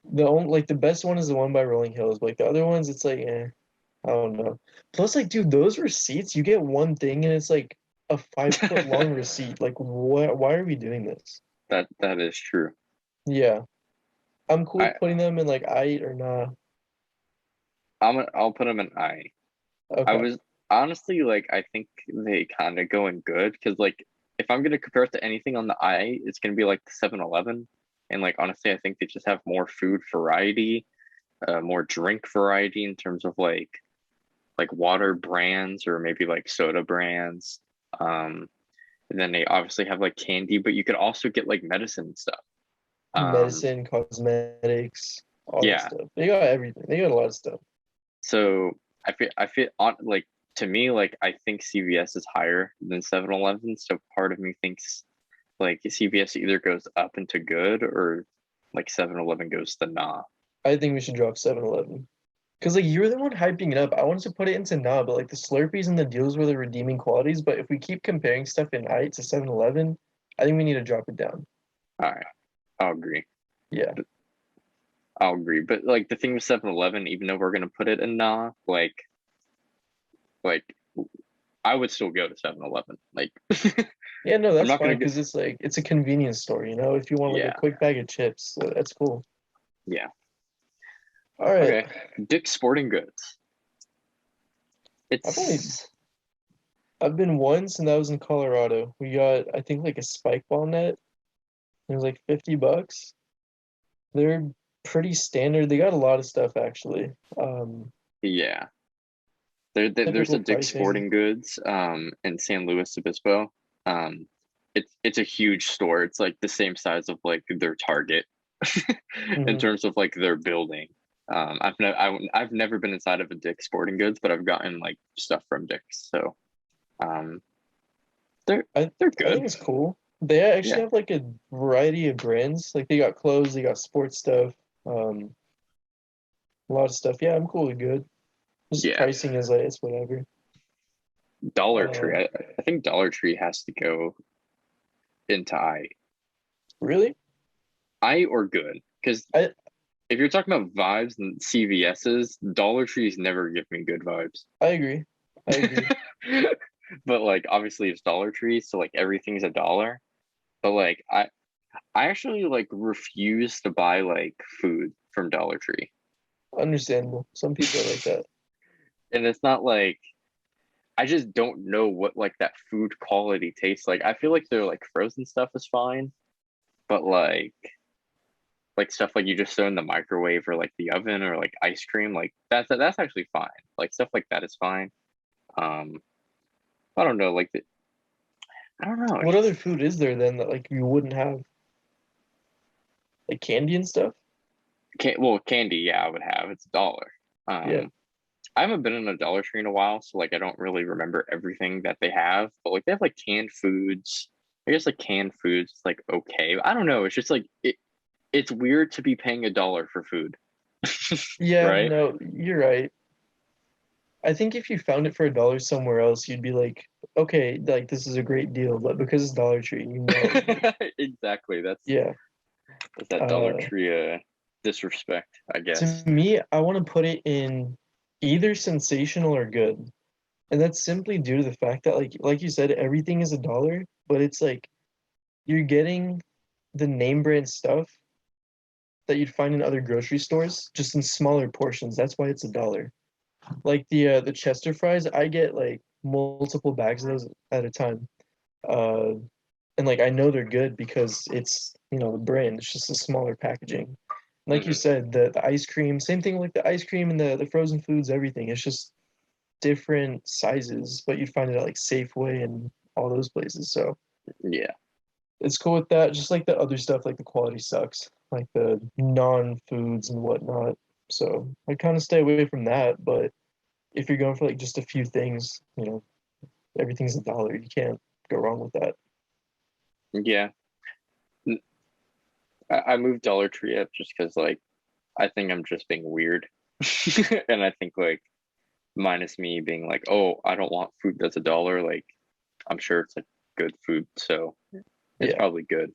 The best one is the one by Rolling Hills, but like the other ones, it's like, I don't know. Plus, like, dude, those receipts, you get one thing and it's like a 5 foot long receipt. Like, what? Why are we doing this? That is true. Yeah, I'm cool I with putting them in like I or nah. I'll put them in I. I Okay, was honestly like I think they kind of go in good because like if I'm gonna compare it to anything on the I, it's gonna be like the 7-Eleven. And like honestly, I think they just have more food variety, more drink variety in terms of like water brands or maybe like soda brands. Um, and then they obviously have like candy, but you could also get like medicine and stuff. Um, medicine, cosmetics, all that yeah. stuff. They got everything. They got a lot of stuff. So I feel on like to me like I think CVS is higher than 7-Eleven. So part of me thinks like CVS either goes up into good or like 7-Eleven goes to nah. I think we should drop 7-Eleven. Because like you're the one hyping it up. I wanted to put it into nah, but like the Slurpees and the deals were the redeeming qualities. But if we keep comparing stuff in I to 7-Eleven, I think we need to drop it down. All right, I'll agree. Yeah. I'll agree. But like the thing with 7-Eleven, even though we're gonna put it in nah, like I would still go to 7-Eleven. Like Yeah, no, I'm that's not gonna fine get because it's like it's a convenience store, you know. If you want like a yeah, quick bag of chips, so that's cool. yeah. All right. Okay. Dick's Sporting Goods. I've only It's I've been once and that was in Colorado. We got I think like a spike ball net. It was like $50. They're pretty standard. They got a lot of stuff actually. yeah. There's Typical a Dick's pricing. Sporting Goods in San Luis Obispo. Um, it's a huge store. It's like the same size of like their Target in Hmm. terms of like their building. I've never been inside of a Dick's Sporting Goods, but I've gotten like stuff from Dick's. So um, they're I they're I think good. it's cool. They actually Yeah, have like a variety of brands. Like they got clothes, they got sports stuff, a lot of stuff. Yeah, I'm cool with good. Just yeah. pricing is like it's whatever. Dollar Uh, Tree. I think Dollar Tree has to go into really? I or good because I if you're talking about vibes and CVS's, Dollar Trees never give me good vibes. I agree. I agree. But like obviously it's Dollar Tree, so like everything's a dollar. But like I actually like refuse to buy like food from Dollar Tree. Understandable. Some people are like that. And it's not like I just don't know what like that food quality tastes like. I feel like their like frozen stuff is fine, but like stuff like you just throw in the microwave or like the oven or like ice cream, like that's actually fine. Like stuff like that is fine. Um, I don't know, I don't know. It's What other just food is there then that like you wouldn't have? Like candy and stuff? candy, yeah, I would have. It's a dollar. Yeah. I haven't been in a Dollar Tree in a while, so like I don't really remember everything that they have, but like they have like canned foods. I guess like canned foods is like okay. I don't know. It's just like it's weird to be paying a dollar for food, Yeah, right? no, you're right. I think if you found it for $1 somewhere else, you'd be like, okay, like this is a great deal, but because it's Dollar Tree, you know, Exactly. yeah. That's that Dollar Uh, Tree disrespect, I to guess. me, I want to put it in either sensational or good. And that's simply due to the fact that like you said, everything is $1, but it's like you're getting the name brand stuff that you'd find in other grocery stores, just in smaller portions. That's why it's $1. Like the Chester fries, I get like multiple bags of those at a time. Uh, and like I know they're good because it's, you know, the brand. It's just a smaller packaging. Like you Mhm. said, the ice cream, same thing like the ice cream and the frozen foods, everything. It's just different sizes, but you'd find it at like Safeway and all those places. So Yeah. it's cool with that. Just like the other stuff, like the quality sucks, like the non-foods and whatnot. So I kind of stay away from that. But if you're going for like just a few things, you know, everything's $1. You can't go wrong with that. Yeah. N- I moved Dollar Tree up just because like I think I'm just being weird. And I think like minus me being like, oh, I don't want food that's $1, like I'm sure it's like good food, so it's Yeah. probably good.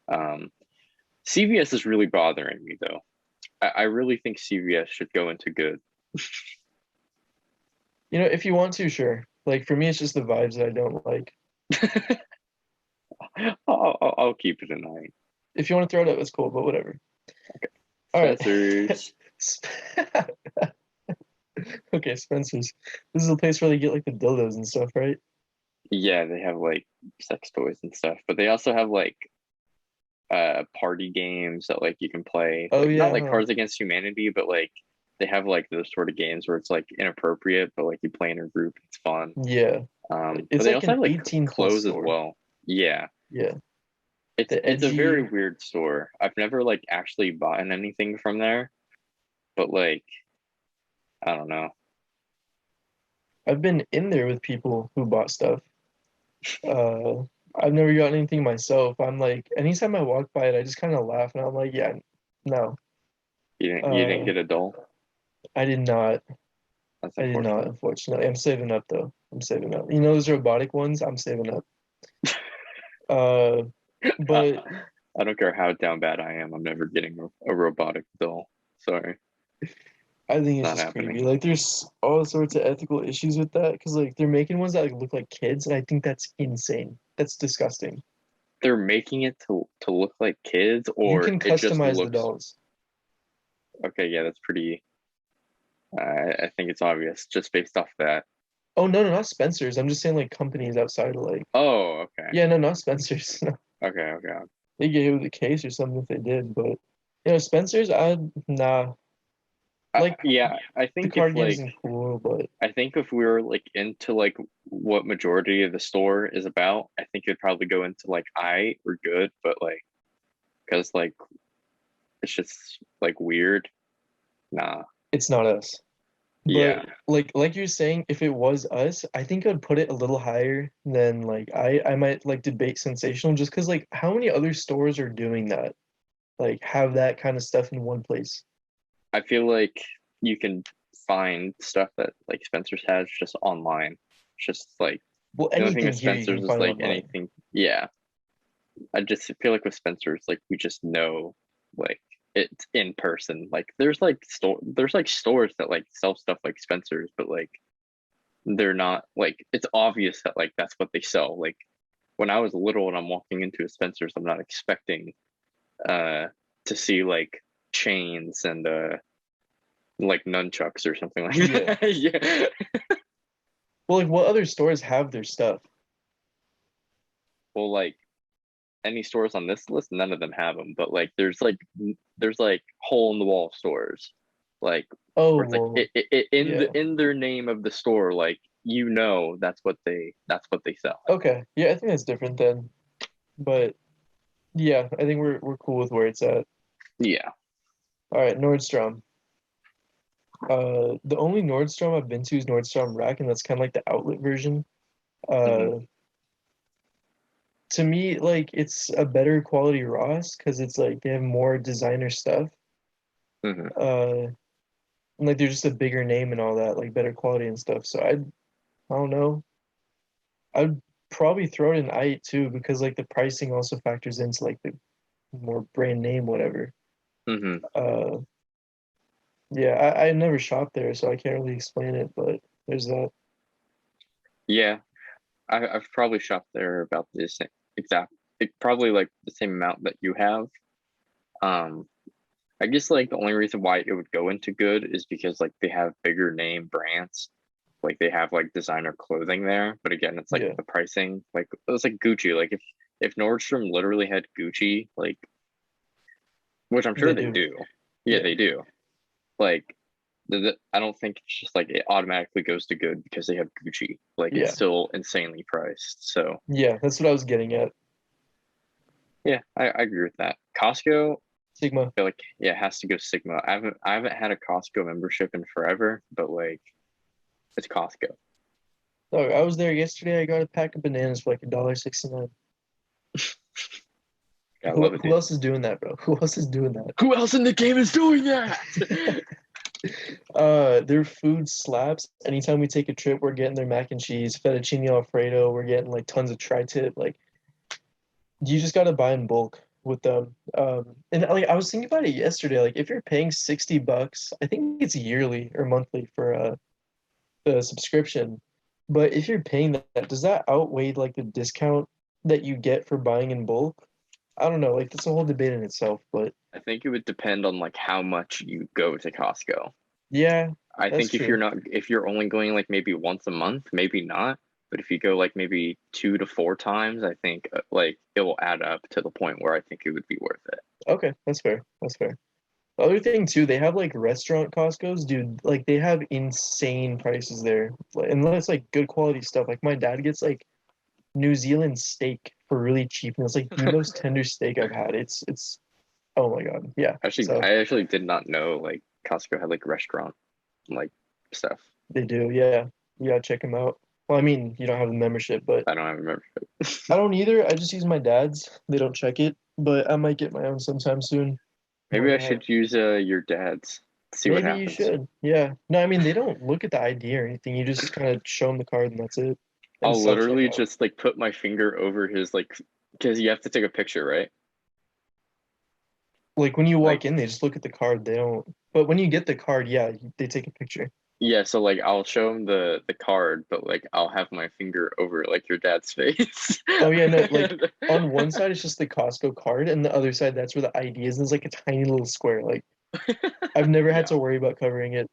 Um, CVS is really bothering me though. I really think CVS should go into good. You know, if you want to, sure. Like for me, it's just the vibes that I don't like. I'll keep it an eye. If you want to throw it up, it's cool, but whatever. All right. Spencer's. Okay, Spencer's. This is a place where they get like the dildos and stuff, right? Yeah, they have like sex toys and stuff, but they also have like party games that like you can play. Oh Like not yeah, like huh. Cards Against Humanity, but like they have like those sort of games where it's like inappropriate, but like you play in a group, it's fun. Yeah. But It's they like also an have like 18 plus clothes as store. well. Yeah. Yeah. It's The it's a very edgy. weird store. I've never like actually bought anything from there, but like I don't know. I've been in there with people who bought stuff. Uh, I've never gotten anything myself. I'm like, anytime I walk by it, I just kind of laugh and I'm like, yeah, no. You didn't Uh, get a doll? I did not. That's I did not, unfortunate. unfortunately. I'm saving up though. I'm saving up. You know those robotic ones? I'm saving up. Uh, I, but I don't care how down bad I am. I'm never getting a robotic doll. Sorry, I think it's not just happening. creepy. Like there's all sorts of ethical issues with that because like they're making ones that like look like kids, and I think that's insane. That's disgusting. They're making it to look like kids, You or can it just customize the looks dolls. okay. Yeah, that's pretty. I think it's obvious just based off that. Oh no, no, not Spencer's. I'm just saying like companies outside of like Oh, okay, yeah, no, not Spencer's. okay. They get hit with a case or something if they did, but you know, Spencer's, I nah. Like Yeah, I the think if card game like isn't cool, but I think if we were like into like what majority of the store is about, I think it'd probably go into like I or good, but like because like it's just like weird. Nah. it's not us. But Yeah. like you're saying, if it was us, I think I'd put it a little higher than like I might like debate sensational just because like how many other stores are doing that? Like have that kind of stuff in one place. I feel like you can find stuff that like Spencer's has just online. It's just like Well, the only thing anything with here you Spencer's can is find like online. anything. Yeah. I just feel like with Spencer's, like we just know like it's in person. Like there's like stores that like sell stuff like Spencer's, but like they're not like it's obvious that like that's what they sell. Like when I was little and I'm walking into a Spencer's, I'm not expecting uh to see like chains and like nunchucks or something like Yeah. that. Yeah. Well, like what other stores have their stuff? Well, like any stores on this list, none of them have them. But like there's like hole in the wall stores, like Oh, where it's like well, in yeah. their name of the store, like that's what they sell. Okay. Yeah, I think that's different then. But yeah, I think we're cool with where it's at. Yeah. All right, Nordstrom. The only Nordstrom I've been to is Nordstrom Rack, and that's kind of like the outlet version. Hmm. Uh, to me, like it's a better quality Ross because it's like they have more designer stuff. Hmm. And like they're just a bigger name and all that, like better quality and stuff. So I don't know. I'd probably throw it in I too because like the pricing also factors into like the more brand name whatever. Hmm. Uh, yeah, I never shopped there, so I can't really explain it, but there's that. Yeah. I've probably shopped there about this exact, probably like the same amount that you have. Um, I guess like the only reason why it would go into good is because like they have bigger name brands, like they have like designer clothing there. But again, it's like Yeah. the pricing, like it's like Gucci. Like if Nordstrom literally had Gucci, like, which I'm sure They they do. do. Yeah, Yeah. they do. Like, I don't think it's just like it automatically goes to good because they have Gucci. Like, it's Yeah. still insanely priced. So Yeah, that's what I was getting at. yeah, I agree with that. Costco, Sigma. I feel like yeah, it has to go Sigma. I haven't had a Costco membership in forever, but like it's Costco. Oh, I was there yesterday. I got a pack of bananas for like $1.69. I Who love it, who dude. else is doing that, bro? Who else is doing that? Who else in the game is doing that? Their food slaps. Anytime we take a trip, we're getting their mac and cheese, fettuccine Alfredo. We're getting like tons of tri-tip. Like you just gotta buy in bulk with them. And like I was thinking about it yesterday. Like if you're paying $60, I think it's yearly or monthly for the subscription. But if you're paying that, does that outweigh like the discount that you get for buying in bulk? I don't know. Like that's a whole debate in itself. But I think it would depend on like how much you go to Costco. yeah, I that's think true. if you're only going like maybe once a month, maybe not. But if you go like maybe 2 to 4 times, I think like it will add up to the point where I think it would be worth it. Okay, that's fair. That's fair. The other thing too, they have like restaurant Costco's, dude. Like they have insane prices there, and it's like good quality stuff. Like my dad gets like New Zealand steak for really cheap, and it's like the most tender steak I've had. It's oh my God, yeah. Actually, So I actually did not know like Costco had like restaurant like stuff. they do, yeah. You gotta check them out. Well, I mean, you don't have the membership, but I don't have a membership. I don't either. I just use my dad's. They don't check it, but I might get my own sometime soon. Maybe But I should use your dad's. See what maybe you happens. should. Yeah. No, I mean they don't look at the ID or anything. You just kind of show them the card and that's it. And I'll self literally checkout. just like put my finger over his like because you have to take a picture, right? Like when you Like walk in, they just look at the card. They don't. But when you get the card, yeah, they take a picture. yeah, so like I'll show him the card, but like I'll have my finger over like your dad's face. Oh yeah, no, like on one side it's just the Costco card, and the other side that's where the ID is. And it's like a tiny little square. Like I've never had Yeah. to worry about covering it.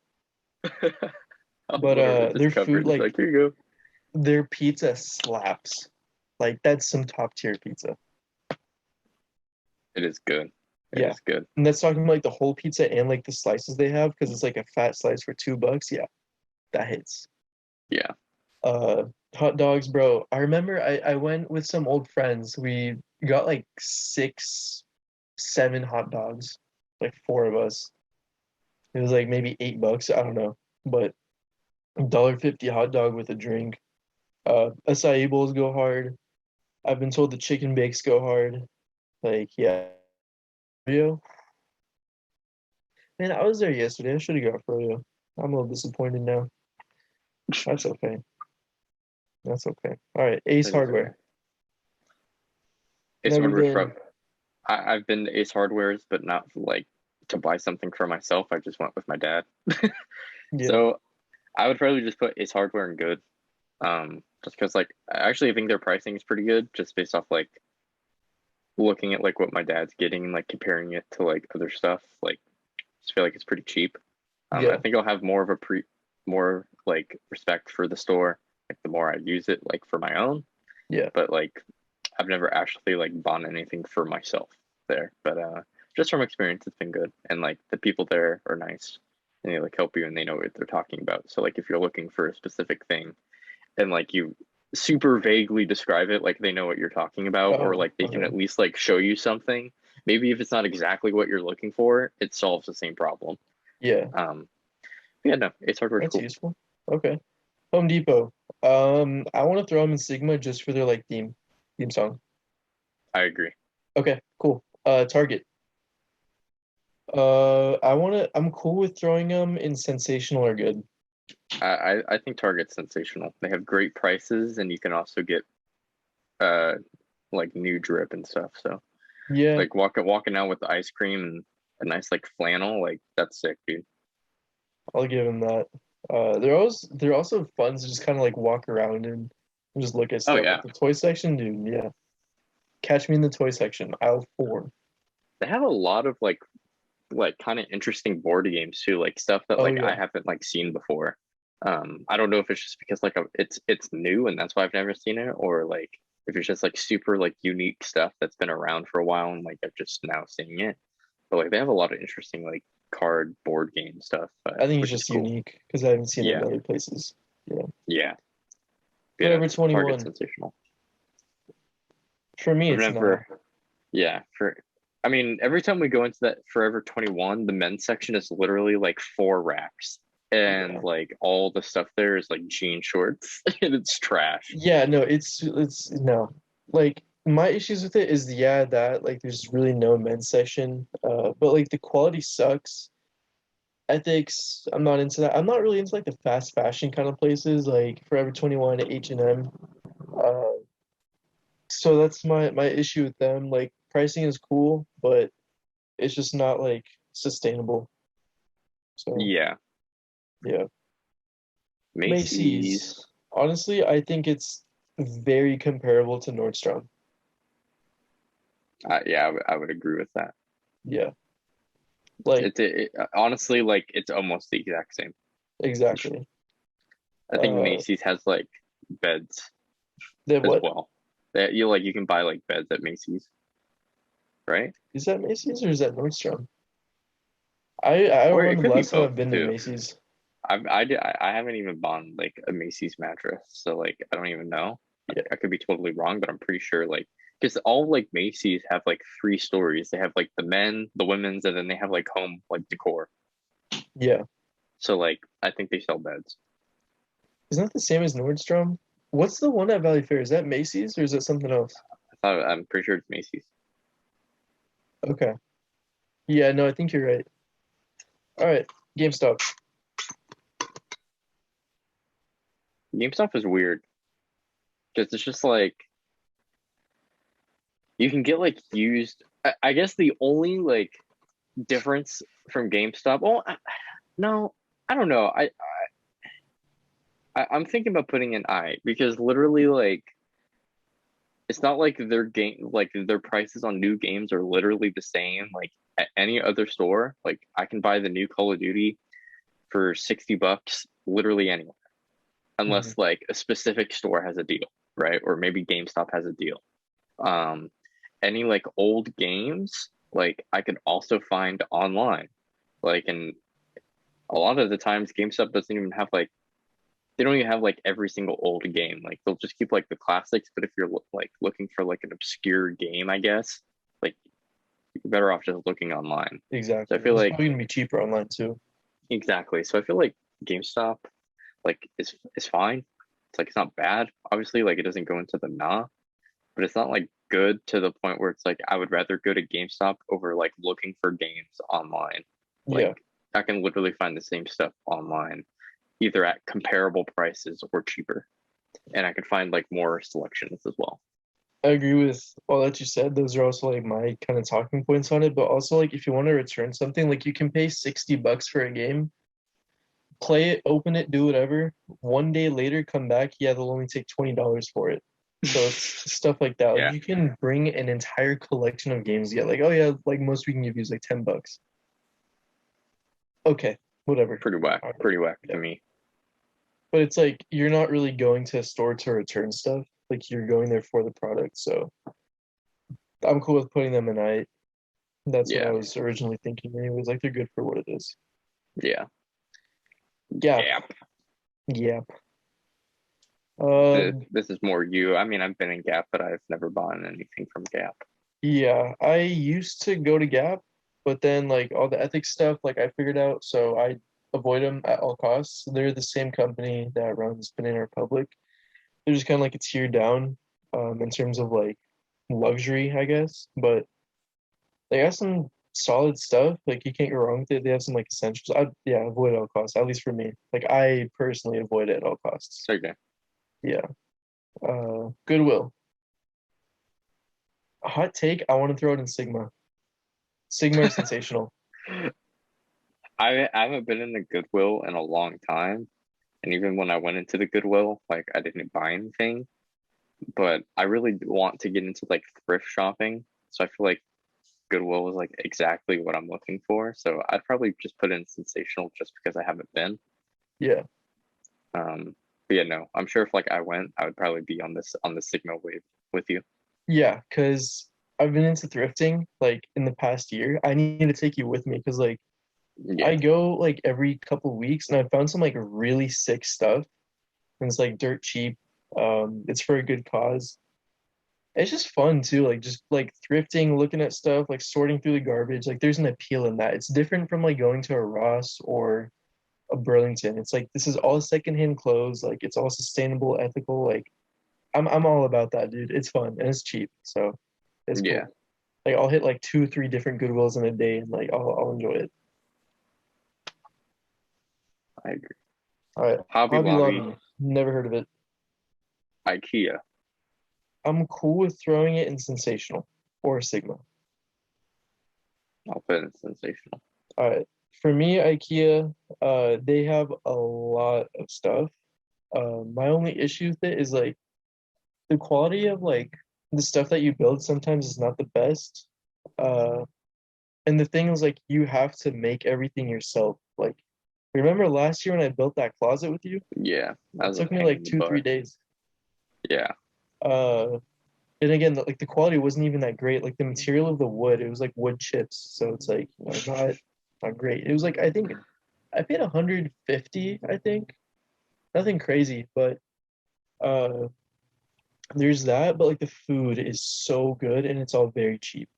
I'll But literally just their cover food, it. It's like like, here you go. their pizza slaps. Like that's some top tier pizza. It is good. It Yeah. is good. And that's talking about like the whole pizza and like the slices they have because it's like a fat slice for $2. Yeah, that hits. Yeah. Uh, hot dogs, bro. I remember I went with some old friends. We got like 6, 7 hot dogs, like four of us. It was like maybe $8. I don't know, but $1.50 hot dog with a drink. Acai bowls go hard. I've been told the chicken bakes go hard. Like, yeah. Froyo. Man, I was there yesterday. I should have got Froyo. I'm a little disappointed now. That's okay. That's okay. All right, Ace It is okay. Hardware. Ace Never Hardware been. from I've been to Ace Hardware's, but not like to buy something for myself. I just went with my dad. Yeah. So I would probably just put Ace Hardware and Good. Just because like I actually think their pricing is pretty good, just based off like looking at like what my dad's getting and like comparing it to like other stuff. Like just feel like it's pretty cheap. I Yeah. think I'll have more like respect for the store, like the more I use it like for my own. Yeah. But like I've never actually like bought anything for myself there. But just from experience it's been good. And like the people there are nice and they like help you and they know what they're talking about. So like if you're looking for a specific thing and like you super vaguely describe it, like they know what you're talking about, or Oh, like they can okay. at least like show you something. Maybe if it's not exactly what you're looking for, it solves the same problem. Yeah. Yeah, no, Ace Hardware's That's cool. useful. Okay. Home Depot. I want to throw them in Sigma just for their like theme song. I agree. Okay, cool. Target. I'm cool with throwing them in sensational or good. I think Target's sensational. They have great prices, and you can also get uh like new drip and stuff. So Yeah, like walking out with the ice cream and a nice like flannel, like that's sick, dude. I'll give them that. They're also fun to just kind of like walk around and just look at Oh stuff. yeah, Like the toy section, dude. Yeah, catch me in the toy section, aisle 4. they have a lot of like kind of interesting board games too, like stuff that Oh like I yeah, haven't like seen before. I don't know if it's just because like it's new and that's why I've never seen it, or like if it's just like super like unique stuff that's been around for a while and like I'm just now seeing it. But like they have a lot of interesting like card board game stuff, I think it's which is just cool. unique because I haven't seen it in Yeah. other places. Yeah. Yeah. Forever It's hard, 21. it's sensational. For me, I've it's never, not. yeah, I mean, every time we go into that Forever 21, the men's section is literally like 4 racks. And Yeah. like all the stuff there is like jean shorts and it's trash. Yeah, no, it's no. Like my issues with it is that like there's really no men's section. But like the quality sucks. Ethics, I'm not into that. I'm not really into like the fast fashion kind of places like Forever 21, H&M. Uh, so that's my issue with them. Like pricing is cool, but it's just not like sustainable. So Yeah. yeah. Macy's. Macy's. Honestly, I think it's very comparable to Nordstrom. Yeah, I would agree with that. Yeah. Like Honestly, like it's almost the exact same. exactly. I think Uh, Macy's has like beds they have as what? well. That you can buy like beds at Macy's, right? Is that Macy's or is that Nordstrom? I don't Or it remember the could be last time both I've been to too. Macy's. I haven't even bought like a Macy's mattress, so like I don't even know. Yeah. I could be totally wrong, but I'm pretty sure like because all like Macy's have like 3 stories. They have like the men, the women's, and then they have like home like decor. Yeah. So like I think they sell beds. Isn't that the same as Nordstrom? What's the one at Valley Fair? Is that Macy's or is that something else? I'm pretty sure it's Macy's. Okay. Yeah, no, I think you're right. All right. GameStop. GameStop is weird because it's just like you can get like used. I guess the only like difference from GameStop. Well, no, I don't know. I'm thinking about putting an I because literally like it's not like their prices on new games are literally the same like at any other store. Like I can buy the new Call of Duty for $60 literally anywhere, Mhm. unless like a specific store has a deal, right? Or maybe GameStop has a deal. Um, any like old games, like I could also find online. Like, and a lot of the times GameStop doesn't even have like they don't even have like every single old game. Like they'll just keep like the classics. But if you're like looking for like an obscure game, I guess like you're better off just looking online. So I Exactly. feel It's like probably gonna be cheaper online too. exactly. So I feel like GameStop like is fine. It's like it's not bad. Obviously, like it doesn't go into the nah, but it's not like good to the point where it's like I would rather go to GameStop over like looking for games online. Like Yeah, I can literally find the same stuff online, either at comparable prices or cheaper. And I can find like more selections as well. I agree with all that you said. Those are also like my kind of talking points on it. But also like if you want to return something, like you can pay $60 for a game, play it, open it, do whatever. One day later, come back, yeah, they'll only take $20 for it. So it's stuff like that. Like Yeah, you can bring an entire collection of games. Yeah, like oh yeah, like most we can give you is like $10. Okay, whatever. All right, pretty whack yeah. to me. But it's like you're not really going to a store to return stuff. Like you're going there for the product. So I'm cool with putting them in I. That's what I Yeah, was originally thinking. Anyways, like they're good for what it is. yeah, Gap. yeah. Gap. This is more you. I mean, I've been in Gap, but I've never bought anything from Gap. Yeah, I used to go to Gap, but then like all the ethics stuff, like I figured out, so I avoid them at all costs. They're the same company that runs Banana Republic. They're just kind of like a tier down, in terms of like luxury, I guess. But they have some solid stuff. Like you can't go wrong with it. They have some like essentials. Yeah, avoid at all costs. At least for me. Like I personally avoid it at all costs. Okay. Yeah. Goodwill. Hot take. I want to throw it in Sigma. Sigma are sensational. I haven't been in the Goodwill in a long time, and even when I went into the Goodwill, like I didn't buy anything. But I really want to get into like thrift shopping, so I feel like Goodwill is like exactly what I'm looking for. So I'd probably just put in sensational just because I haven't been. Yeah. But yeah, no, I'm sure if like I went, I would probably be on the Sigma wave. with you. Yeah, because I've been into thrifting like in the past year. I need to take you with me because like Yeah, I go like every couple weeks and I found some like really sick stuff and it's like dirt cheap. It's for a good cause. It's just fun too, like just like thrifting, looking at stuff, like sorting through the garbage. Like there's an appeal in that. It's different from like going to a Ross or a Burlington. It's like this is all secondhand clothes, like it's all sustainable, ethical. Like I'm all about that, dude. It's fun and it's cheap, so it's yeah, cool. Like I'll hit like 2, 3 different Goodwills in a day and like I'll enjoy it. I agree. All right. Hobby Hobby Lobby, Lobby. Never heard of it. IKEA. I'm cool with throwing it in Sensational or Sigma. I'll put it in sensational. All right. For me, IKEA, they have a lot of stuff. My only issue with it is like the quality of like the stuff that you build sometimes is not the best. Uh, and the thing is like you have to make everything yourself. Like, remember last year when I built that closet with you? Yeah, that It was a took me pain like in the 2, 3 butt. days. Yeah, Uh, and again, like the quality wasn't even that great. Like the material of the wood, it was like wood chips, so it's like not great. It was like I think I paid 150, I think. Nothing crazy, but uh there's that, but like the food is so good and it's all very cheap.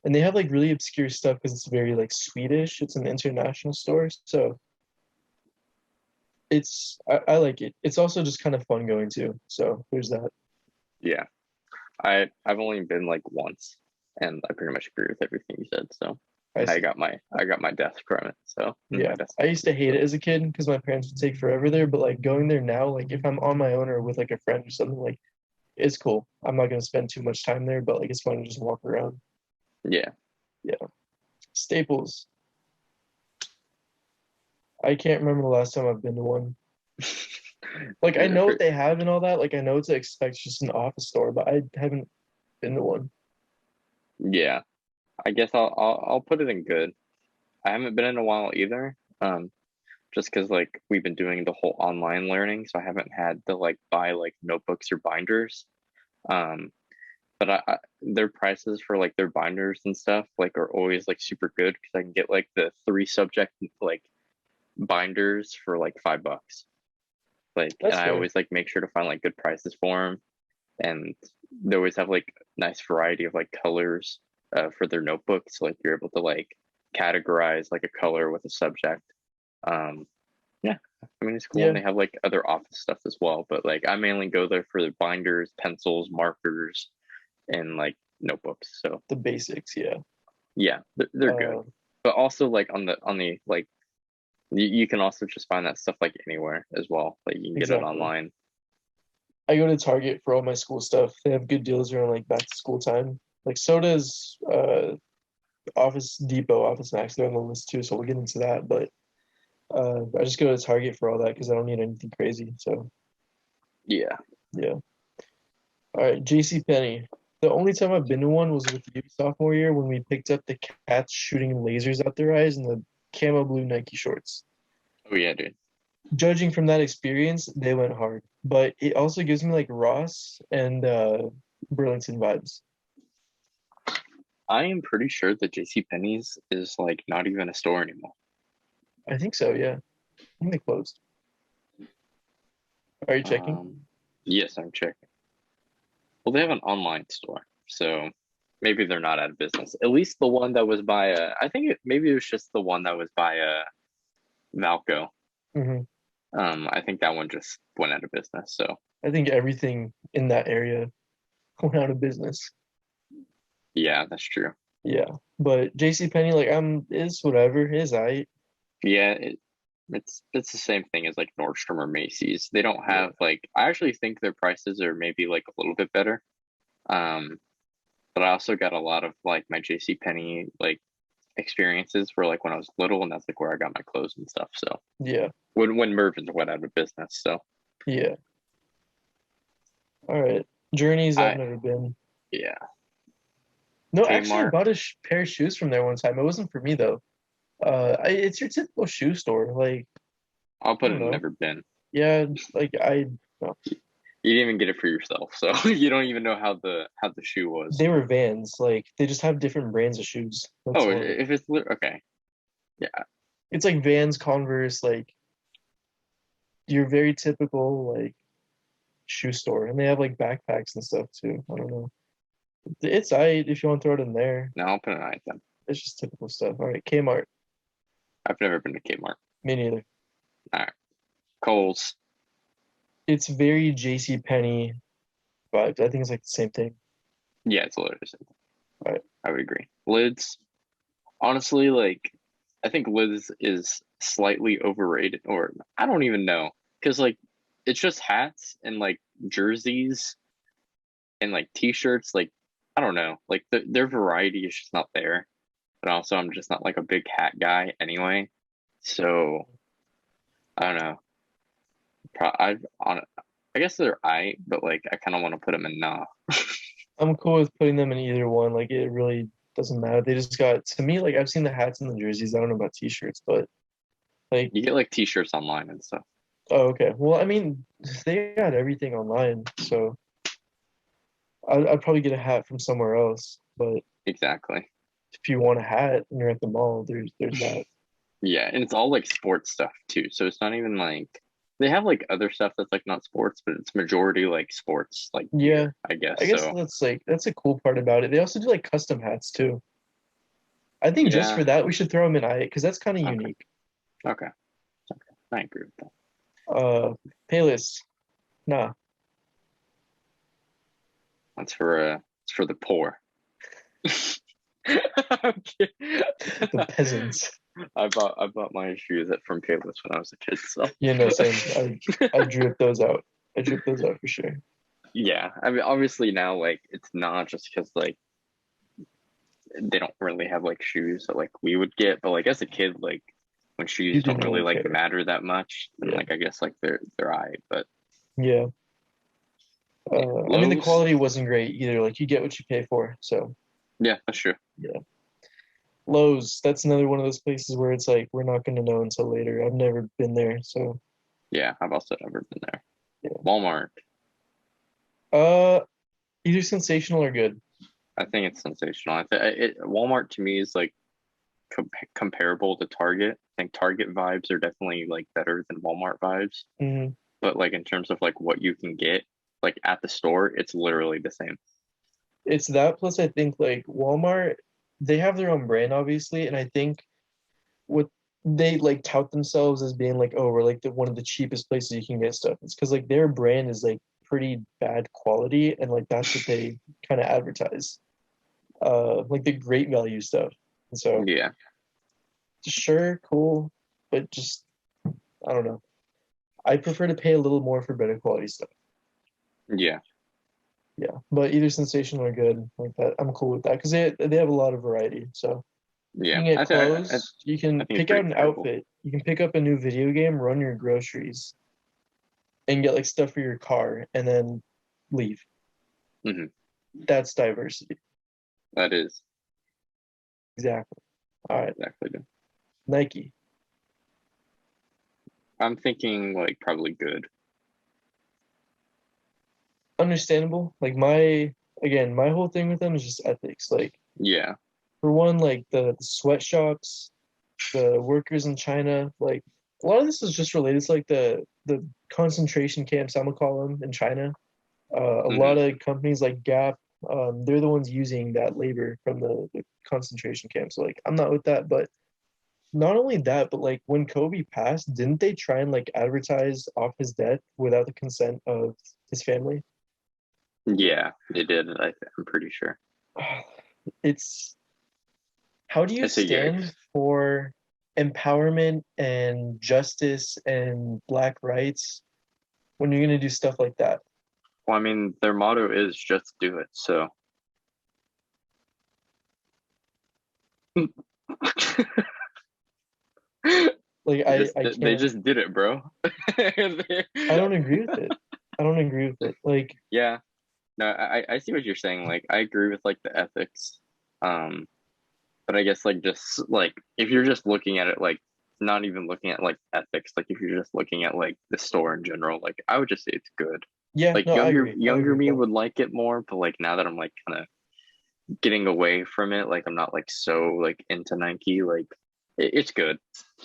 And they have like really obscure stuff because it's very like Swedish. It's an international store, so I like it. It's also just kind of fun going to. So there's that. yeah. I've only been like once, and I pretty much agree with everything you said. So I I see. got my desk from it. So Yeah, my desk. I used to hate it as a kid because my parents would take forever there, but like going there now, like if I'm on my own or with like a friend or something, like it's cool. I'm not gonna spend too much time there, but like it's fun to just walk around. Yeah, Yeah. Staples. I can't remember the last time I've been to one. Like I know what they have and all that. Like I know what to expect, it's just an office store, but I haven't been to one. yeah. I guess I'll put it in good. I haven't been in a while either. Just because like we've been doing the whole online learning, so I haven't had to like buy like notebooks or binders. Um, but their prices for like their binders and stuff like are always like super good because I can get like the 3 subject like binders for like $5. Like, and That's I fair. always like make sure to find like good prices for them, and they always have like nice variety of like colors for their notebooks. So, like you're able to like categorize like a color with a subject. Um, yeah, I mean it's cool, and Yeah, they have like other office stuff as well. But like I mainly go there for the binders, pencils, markers, and like notebooks. So the basics, yeah. yeah, they're good. Uh, But also like on the like you can also just find that stuff like anywhere as well. Like you can get it exactly. online. I go to Target for all my school stuff. They have good deals around like back to school time. Like sodas, Office Depot, Office Max, they're on the list too, so we'll get into that. But I just go to Target for all that because I don't need anything crazy. So Yeah. yeah. All right, JC Penney. The only time I've been to one was with you sophomore year when we picked up the cats shooting lasers out their eyes and the camo blue Nike shorts. Oh yeah, dude. Judging from that experience, they went hard. But it also gives me like Ross and Burlington vibes. I am pretty sure that JC Penney's is like not even a store anymore. I think so, yeah. I think they closed. Are you checking? Yes, I'm checking. Well, they have an online store, so maybe they're not out of business. At least the one that was by I think maybe it was just the one that was by Valco. Hmm. I think that one just went out of business. So I think everything in that area went out of business. yeah, that's true. Yeah. But JC Penney, like is whatever, is I Yeah, it's the same thing as like Nordstrom or Macy's. They don't yeah. have like I actually think their prices are maybe like a little bit better. Um, but I also got a lot of like my JC Penney like experiences for like when I was little, and that's like where I got my clothes and stuff. So Yeah. when Mervyn's went out of business, so Yeah. All right. Journeys, I've I never been. yeah, No, actually, I Kmart. bought a pair of shoes from there one time. It wasn't for me though. It's your typical shoe store. Like, I'll I put don't it know. never been. Yeah, like I no. You didn't even get it for yourself, so you don't even know how the shoe was. They were Vans. Like they just have different brands of shoes. That's Oh, all. if it's okay, yeah, It's like Vans, Converse, like your very typical like shoe store, and they have like backpacks and stuff too. I don't know. It's alright if you want to throw it in there. no, I'll put an eye then. It's just typical stuff. All right, Kmart. I've never been to Kmart. Me neither. All right, Kohl's. It's very J.C. Penney vibes. I think it's like the same thing. Yeah, it's literally the same thing. Right. I would agree. Lids, honestly, like I think Lids is slightly overrated, or I don't even know, because like it's just hats and like jerseys and like t-shirts. Like I don't know, like their variety is just not there. But also, I'm just not like a big hat guy anyway, so I don't know. I guess they're but like I kind of want to put them in nah. I'm cool with putting them in either one. Like it really doesn't matter. They just got to me like I've seen the hats and the jerseys. I don't know about t-shirts, but like You get like t-shirts online and stuff. oh okay. Well, I mean they got everything online, so I'd probably get a hat from somewhere else. But Exactly. if you want a hat and you're at the mall, there's that. Yeah, and it's all like sports stuff too. So it's not even like they have like other stuff that's like not sports, but it's majority like sports, like Yeah, gear, I guess. I guess So that's a cool part about it. They also do like custom hats too. I think just yeah, for that we should throw them in I because that's kind of okay, unique. okay, okay. I agree with that. Payless, nah, That's for it's for the poor. I'm kidding. the peasants. I bought my shoes from Payless when I was a kid, so Yeah, no, same. I drip those out. I drip those out for sure. yeah. I mean, obviously now like it's not just because like they don't really have like shoes that like we would get, but like as a kid, like when You shoes don't didn't really really like care. matter that much, then Yeah, like I guess like they're alright. But yeah. yeah. I mean the Lowe's, quality wasn't great either. Like you get what you pay for. So yeah, that's true. yeah. Lowe's, that's another one of those places where it's like we're not gonna know until later. I've never been there, so Yeah, I've also never been there. yeah. Walmart, Uh, either sensational or good. I think it's sensational. Walmart to me is like comparable to Target. I think Target vibes are definitely like better than Walmart vibes. Hmm. But like in terms of like what you can get like at the store, it's literally the same. It's that plus I think like Walmart, they have their own brand obviously, and I think what they like tout themselves as being like, oh, we're like the one of the cheapest places you can get stuff. It's because like their brand is like pretty bad quality, and like that's what they kind of advertise. Like the great value stuff. And so Yeah, sure, cool, but just I don't know. I prefer to pay a little more for better quality stuff. yeah, Yeah, but either sensational or good like that, I'm cool with that because they have a lot of variety. So you yeah. can get I clothes, you can think it's pick out pretty an comparable. outfit, you can pick up a new video game, run your groceries, and get like stuff for your car, and then leave. Hmm. That's diversity. That is Exactly. All right, exactly it. Nike. I'm thinking like probably good. Understandable. Like my whole thing with them is just ethics. Like Yeah. for one, like the sweatshops, the workers in China, like a lot of this is just related to like the concentration camps, I'm gonna call them in China. A Hmm. lot of companies like Gap, they're the ones using that labor from the concentration camps. So like I'm not with that, but not only that, but like when Kobe passed, didn't they try and like advertise off his death without the consent of his family? Yeah, they did. I'm pretty sure. It's how do you It's a stand yikes. for empowerment and justice and black rights when you're gonna do stuff like that? Well, I mean, their motto is just do it. So Like I they can't just did it, bro. I don't agree with it. I don't agree with it. Like Yeah. No, I see what you're saying. Like I agree with like the ethics. Um, but I guess like just like if you're just looking at it like not even looking at like ethics, like if you're just looking at like the store in general, like I would just say it's good. Yeah, Like no, I agree. I younger agree with me that. would like it more, but like now that I'm like kind of getting away from it, like I'm not like so like into Nike. Like it's good.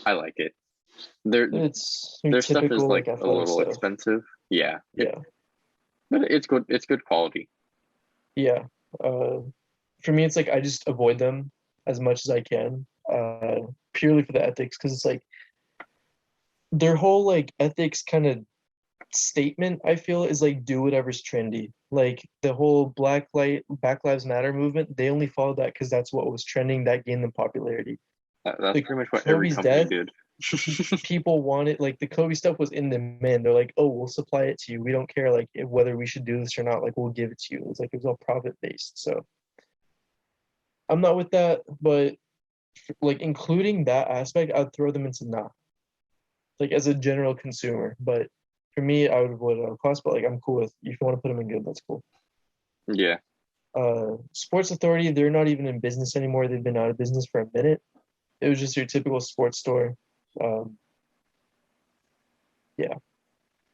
I like it. It's your Their stuff is typical like like a athletic little stuff. expensive. Yeah, Yeah, but it's good. It's good quality. yeah. Uh, for me, it's like I just avoid them as much as I can, purely for the ethics, because it's like their whole like ethics kind of statement, I feel, is like do whatever's trendy. Like the whole Black Lives Matter movement, they only followed that because that's what was trending, that gained them popularity. That's Like pretty much what every Kobe's company death, did. people wanted like the Kobe stuff was in demand. They're like, oh, we'll supply it to you. We don't care like whether we should do this or not. Like we'll give it to you. It's like it was all profit based. So I'm not with that, but like including that aspect, I'd throw them into nah. Like as a general consumer. But for me, I would avoid it at all costs. But like I'm cool with if you want to put them in good, that's cool. Yeah. Sports Authority, they're not even in business anymore. They've been out of business for a minute. It was just your typical sports store. Um, yeah.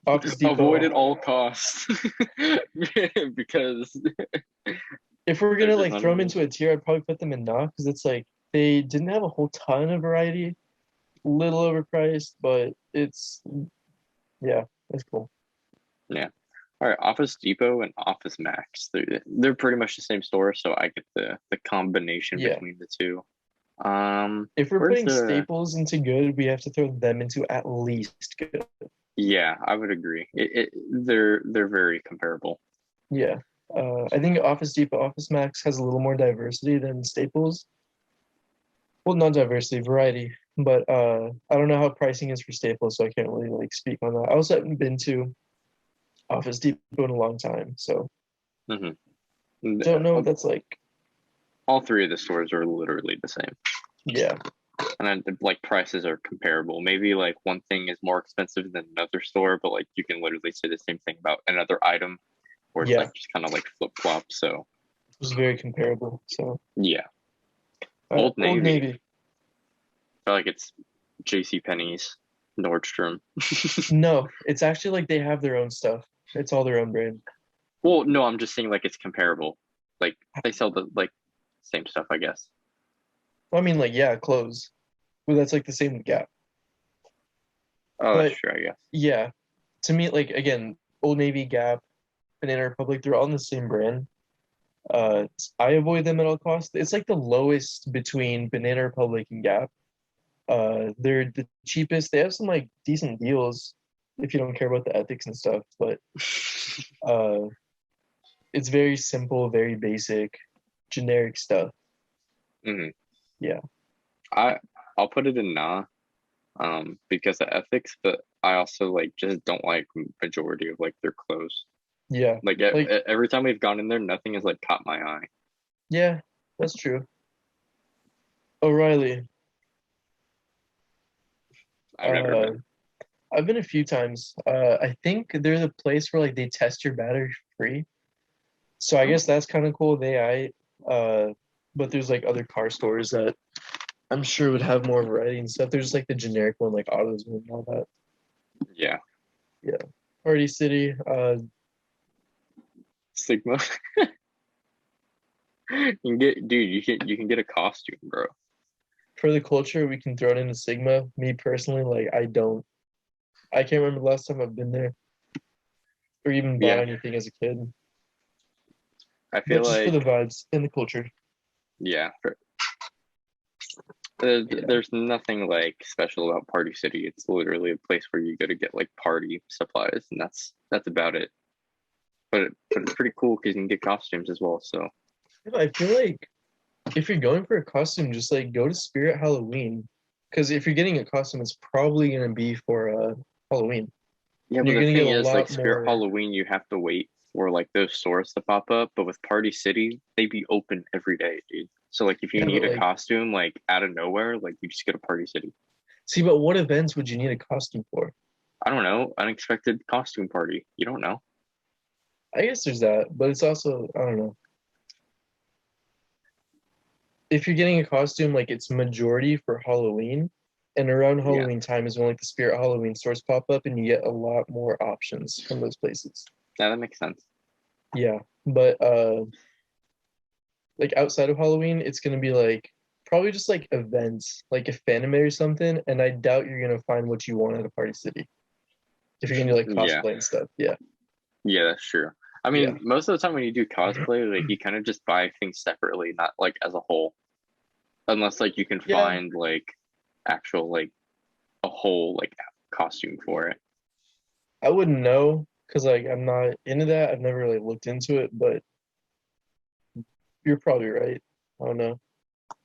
Office Avoid at Depot. all costs because If we're there's gonna just like none throw of them it. into a tier, I'd probably put them in nah because it's like they didn't have a whole ton of variety, little overpriced, but it's yeah, it's cool. Yeah. All right. Office Depot and Office Max. They're pretty much the same store, so I get the combination Yeah. between the two. If we're Where's putting the? staples into good, we have to throw them into at least good. Yeah, I would agree. They're very comparable. Yeah. I think Office Depot, Office Max has a little more diversity than Staples. Well, not diversity, variety. But I don't know how pricing is for Staples, so I can't really like speak on that. I also haven't been to Office Depot in a long time, so hmm don't know what that's like. All three of the stores are literally the same, Yeah. and then like prices are comparable. Maybe like one thing is more expensive than another store, but like you can literally say the same thing about another item, where it's Yeah. like just kind of like flip flop. So It was very comparable. So yeah, Old Old Navy. Navy. I feel like it's J.C. Penney's, Nordstrom. No, it's actually like they have their own stuff. It's all their own brand. Well, no, I'm just saying like it's comparable. Like they sell the like same stuff, I guess. Well, I mean, like, yeah, clothes. But that's like the same with Gap. Oh, that's But true, I guess. yeah, to me, like again, Old Navy, Gap, Banana Republic, they're all in the same brand. I avoid them at all costs. It's like the lowest between Banana Republic and Gap. They're the cheapest. They have some like decent deals if you don't care about the ethics and stuff, but uh, it's very simple, very basic, generic stuff. hmm Yeah, I I'll put it in nah, because of ethics, but I also like just don't like majority of like their clothes. yeah, Like like every time we've gone in there, nothing has like caught my eye. yeah, that's true. O'Reilly. I've never Uh, been. I've been a few times. I think they're the place where like they test your battery free. So I guess that's kind of cool. But there's like other car stores that I'm sure would have more variety and stuff. There's like the generic one, like AutoZone and all that. Yeah, Yeah. Party City. Sigma. You can get, dude. You can get a costume, bro. For the culture, we can throw it into Sigma. Me personally, like I can't remember the last time I've been there or even bought Yeah, anything as a kid. I But feel just for like the vibes and the culture. yeah. Yeah. There's nothing like special about Party City. It's literally a place where you go to get like party supplies, and that's about it. But it's pretty cool because you can get costumes as well. So I feel like if you're going for a costume, just like go to Spirit Halloween. Because if you're getting a costume, it's probably gonna be for Halloween. yeah, And but you're the gonna get thing a is, like lot Spirit more. Halloween, you have to wait for like those stores to pop up. But with Party City, they be open every day, dude. So like if you Yeah, but need a like costume like out of nowhere, like you just go to Party City. see, but what events would you need a costume for? I don't know, unexpected costume party. You don't know. I guess there's that, but it's also I don't know. If you're getting a costume, like it's majority for Halloween, and around Yeah. Halloween time is when like the Spirit Halloween stores pop up, and you get a lot more options from those places. Yeah, that makes sense. Yeah, but like outside of Halloween, it's gonna be like probably just like events, like a fan anime or something. And I doubt you're gonna find what you want at a Party City if you're gonna do like Yeah, cosplay and stuff. Yeah, yeah, that's true. I yeah, mean, most of the time when you do cosplay, like you kind of just buy things separately, not like as a whole, unless like you can yeah. find like actual like a whole like costume for it. I wouldn't know because like I'm not into that. I've never really looked into it, but you're probably right. I don't know.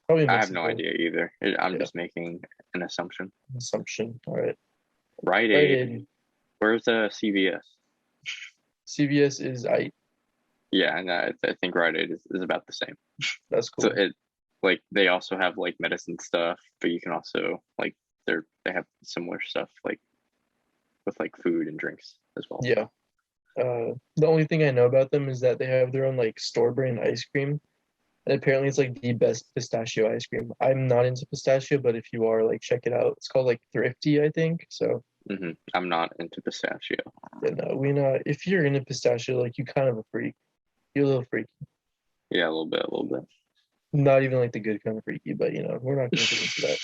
Probably a I mix have of no both. idea either. I'm Yeah, just making an assumption. assumption. All right. Rite Rite Aid. Aid. Where's the CVS? CVS is I. Yeah, and I think Rite Aid is about the same. That's So cool. it like they also have like medicine stuff, but you can also like they have similar stuff like with like food and drinks as well. Yeah. The only thing I know about them is that they have their own like store brand ice cream. And apparently it's like the best pistachio ice cream. I'm not into pistachio, but if you are, like check it out. It's called like Thrifty, I think. So I'm not into pistachio. yeah, no, we not if you're into pistachio, like you kind of a freak. You're a little freaky. Yeah, a little bit, a little bit. Not even like the good kind of freaky, but we're not gonna get into that.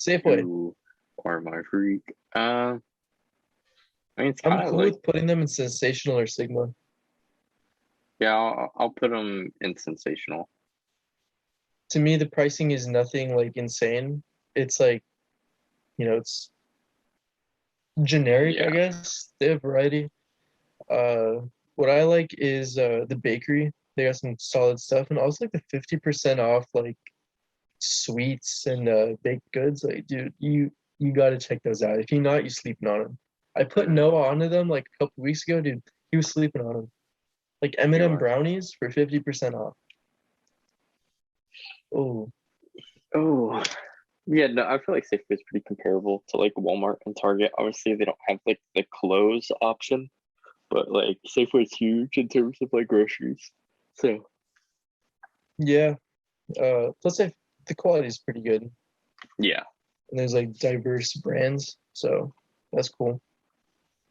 Safeway. You are my freak. I mean, it's I'm kind of cool like with putting them in sensational or Sigma. yeah, I'll put them in sensational. To me, the pricing is nothing like insane. It's like, it's generic, I Yeah, guess. They have variety. Uh, what I like is the bakery. They got some solid stuff, and also like the 50% off like sweets and baked goods. Like, dude, you gotta check those out. If you're not, you sleeping on them. I put mhm, Noah onto them like a couple weeks ago, dude. He was sleeping on them. Like you M&M are. brownies for 50% off. Oh, Oh, yeah, no, I feel like Safeway is pretty comparable to like Walmart and Target. Obviously, they don't have like the clothes option, but like Safeway is huge in terms of like groceries. So yeah. Plus the quality is pretty good, yeah, and there's like diverse brands, so that's cool.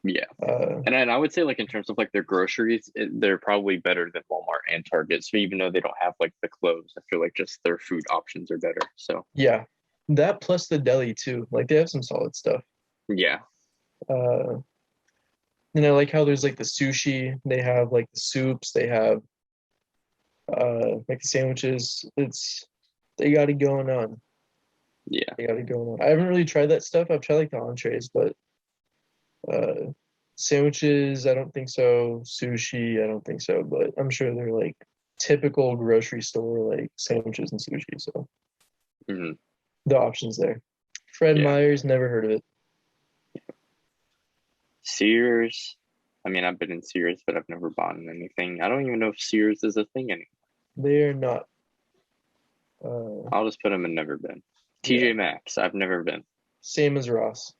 yeah. Uh, And I would say like in terms of like their groceries, they're probably better than Walmart and Target. So even though they don't have like the clothes, I feel like just their food options are better. So yeah, that plus the deli too. Like they have some solid stuff. yeah, Uh, and I like how there's like the sushi. They have like the soups. They have like the sandwiches. They got it going on. yeah. They got it going on. I haven't really tried that stuff. I've tried like the entrees, but uh, sandwiches, I don't think so. Sushi, I don't think so. But I'm sure they're like typical grocery store like sandwiches and sushi. So hmm the options there. Fred Yeah. Meyer's, never heard of it. Sears. I mean, I've been in Sears, but I've never bought anything. I don't even know if Sears is a thing anymore. They're not. Uh, I'll just put them in never been. yeah, TJ Maxx. I've never been. same as Ross.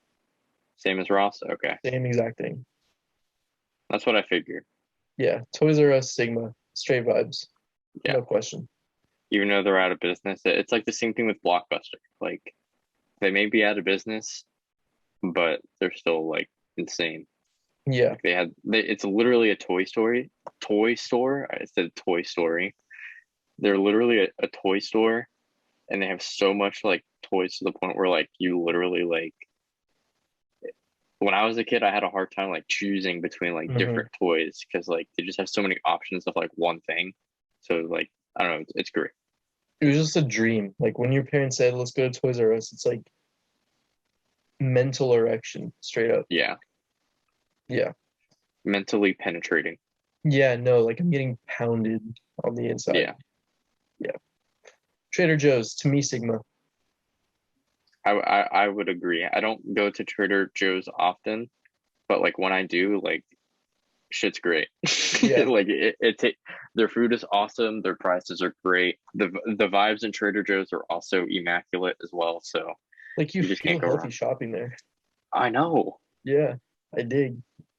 Same as Ross. Okay, Same exact thing. that's what I figured. Yeah, Toys R Us, Sigma, straight vibes, Yeah. no question. Even though they're out of business, it's like the same thing with Blockbuster. Like they may be out of business, but they're still like insane. Yeah, Like it's literally a toy store. I said Toy Story. They're literally a toy store, and they have so much like toys to the point where like you literally like when I was a kid, I had a hard time like choosing between like hmm different toys because like they just have so many options of like one thing. So like I don't know, it's great. It was just a dream. Like when your parents said, "Let's go to Toys R Us," it's like mental erection, straight up. Yeah, Yeah, mentally penetrating. yeah, no, like I'm getting pounded on the inside. Yeah, Yeah, Trader Joe's to me, Sigma. I would agree. I don't go to Trader Joe's often, but like when I do, like shit's great. Yeah, Like their food is awesome. Their prices are great. The vibes in Trader Joe's are also immaculate as well. So like you you just can't feel go healthy wrong. shopping there. I know. Yeah, I dig.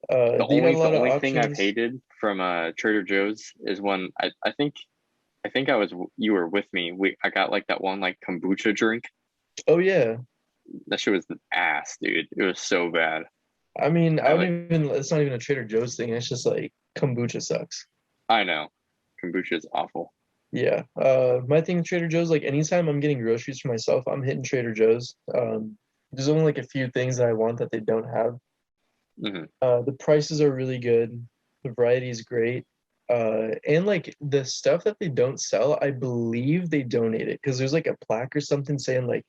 They got a The lot of only thing I've options. hated from Trader Joe's is when I think you were with me. I got like that one like kombucha drink. Oh yeah, That shit was ass, dude. It was so bad. I mean, I I don't like. even. It's not even a Trader Joe's thing. It's just like kombucha sucks. I know, kombucha is awful. Yeah. My thing with Trader Joe's, like anytime I'm getting groceries for myself, I'm hitting Trader Joe's. There's only like a few things that I want that they don't have. Hmm. The prices are really good. The variety is great. And like the stuff that they don't sell, I believe they donate it because there's like a plaque or something saying like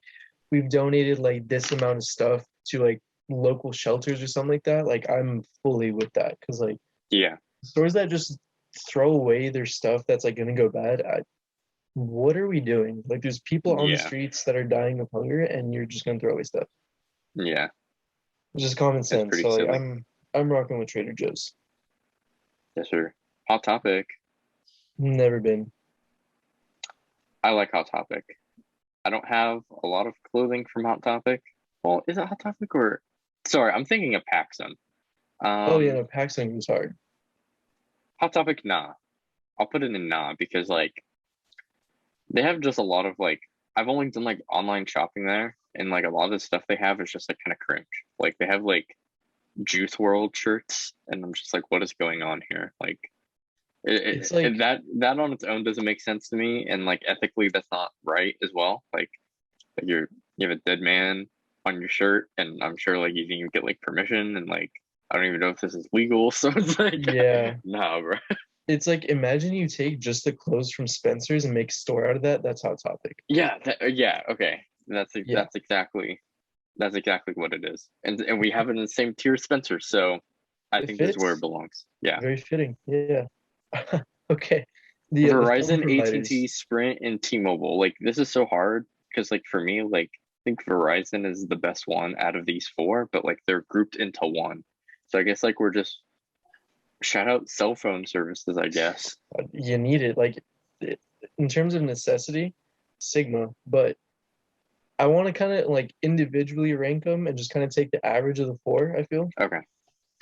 we've donated like this amount of stuff to like local shelters or something like that. Like I'm fully with that because like Yeah, stores that just throw away their stuff that's like gonna go bad, what are we doing? Like there's people on the yeah, streets that are dying of hunger and you're just gonna throw away stuff. yeah. It's just common It's sense. pretty So like silly. I'm rocking with Trader Joe's. Yes, sir. Hot Topic. Never been. I like Hot Topic. I don't have a lot of clothing from Hot Topic. Well, is it Hot Topic or? Sorry, I'm thinking of PacSun. Oh yeah, Um, no, Paxson was hard. Hot Topic, nah. I'll put it in nah because like they have just a lot of like I've only done like online shopping there, and like a lot of the stuff they have is just like kind of cringe. Like they have like Juice World shirts, and I'm just like, what is going on here? Like It's like that on its own doesn't make sense to me, and like ethically that's not right as well. Like you have a dead man on your shirt, and I'm sure like you didn't get like permission, and like I don't even know if this is legal. So it's like, yeah. nah, bro. It's like imagine you take just the clothes from Spencer's and make a store out of that. That's Hot Topic. Yeah, yeah, okay. Yeah. That's exactly what it is, and we have it in the same tier as Spencer. So I It think this is where it fits. belongs. Yeah. Very fitting. Yeah. Okay. The phone Verizon, AT&T, providers. Sprint, and T-Mobile. Like this is so hard because like for me, like I think Verizon is the best one out of these four, but like they're grouped into one. So I guess like we're just shout out cell phone services, I guess. You need it. Like it, in terms of necessity, Sigma. But I want to kind of like individually rank them and just kind of take the average of the four, I feel. Okay.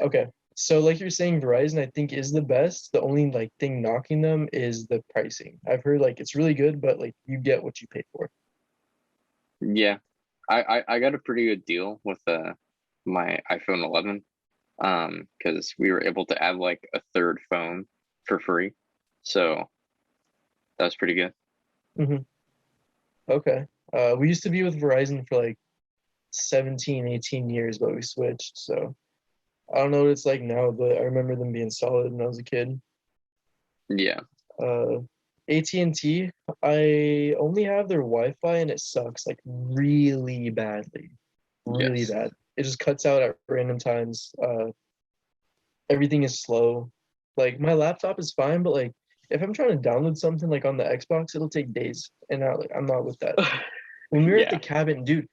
Okay. So like you're saying, Verizon I think is the best. The only like thing knocking them is the pricing. I've heard like it's really good, but like you get what you pay for. Yeah. I got a pretty good deal with my iPhone 11 because we were able to add like a third phone for free. So that was pretty good. Hmm. Okay. We used to be with Verizon for like 17, 18 years, but we switched. So I don't know what it's like now, but I remember them being solid when I was a kid. Yeah. Uh, AT&T, I only have their Wi-Fi and it sucks like really badly, really Yes. bad. It just cuts out at random times. Everything is slow. Like my laptop is fine, but like if I'm trying to download something like on the Xbox, it'll take days, and I'm not with that. When we were at the Yeah. cabin, dude,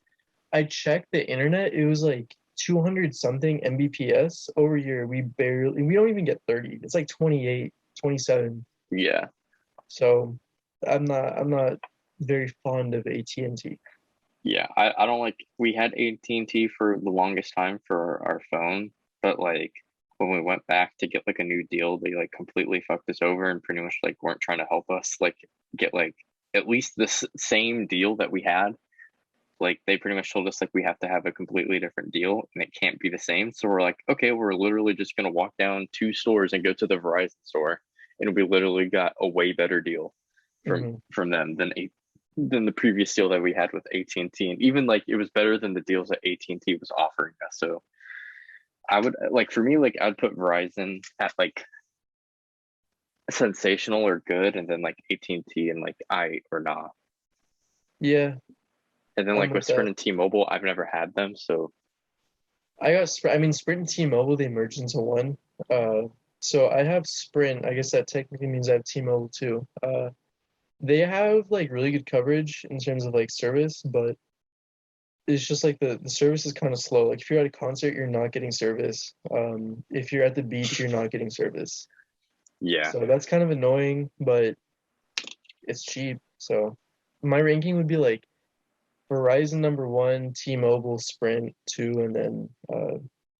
I checked the internet. It was like 200 something Mbps over here. We don't even get 30. It's like 28, 27. Yeah. So I'm not very fond of AT&T. Yeah, I don't like we had AT&T for the longest time for our phone, but like when we went back to get like a new deal, they like completely fucked us over and pretty much like weren't trying to help us like get like at least the same deal that we had. Like they pretty much told us like we have to have a completely different deal and it can't be the same. So we're like, okay, we're literally just gonna walk down two stores and go to the Verizon store, and we literally got a way better deal Hmm. from them than the previous deal that we had with AT&T, and even like it was better than the deals that AT&T was offering us. So I would like for me like I'd put Verizon at like sensational or good, and then like AT&T and like I or not. Yeah, And then I'm like with with Sprint that. and T-Mobile, I've never had them, so I mean, Sprint and T-Mobile, they merged into one. Uh, so I have Sprint. I guess that technically means I have T-Mobile too. They have like really good coverage in terms of like service, but it's just like the service is kind of slow. Like if you're at a concert, you're not getting service. If you're at the beach, you're not getting service. yeah. So that's kind of annoying, but it's cheap. So my ranking would be like Verizon number one, T-Mobile, Sprint two, and then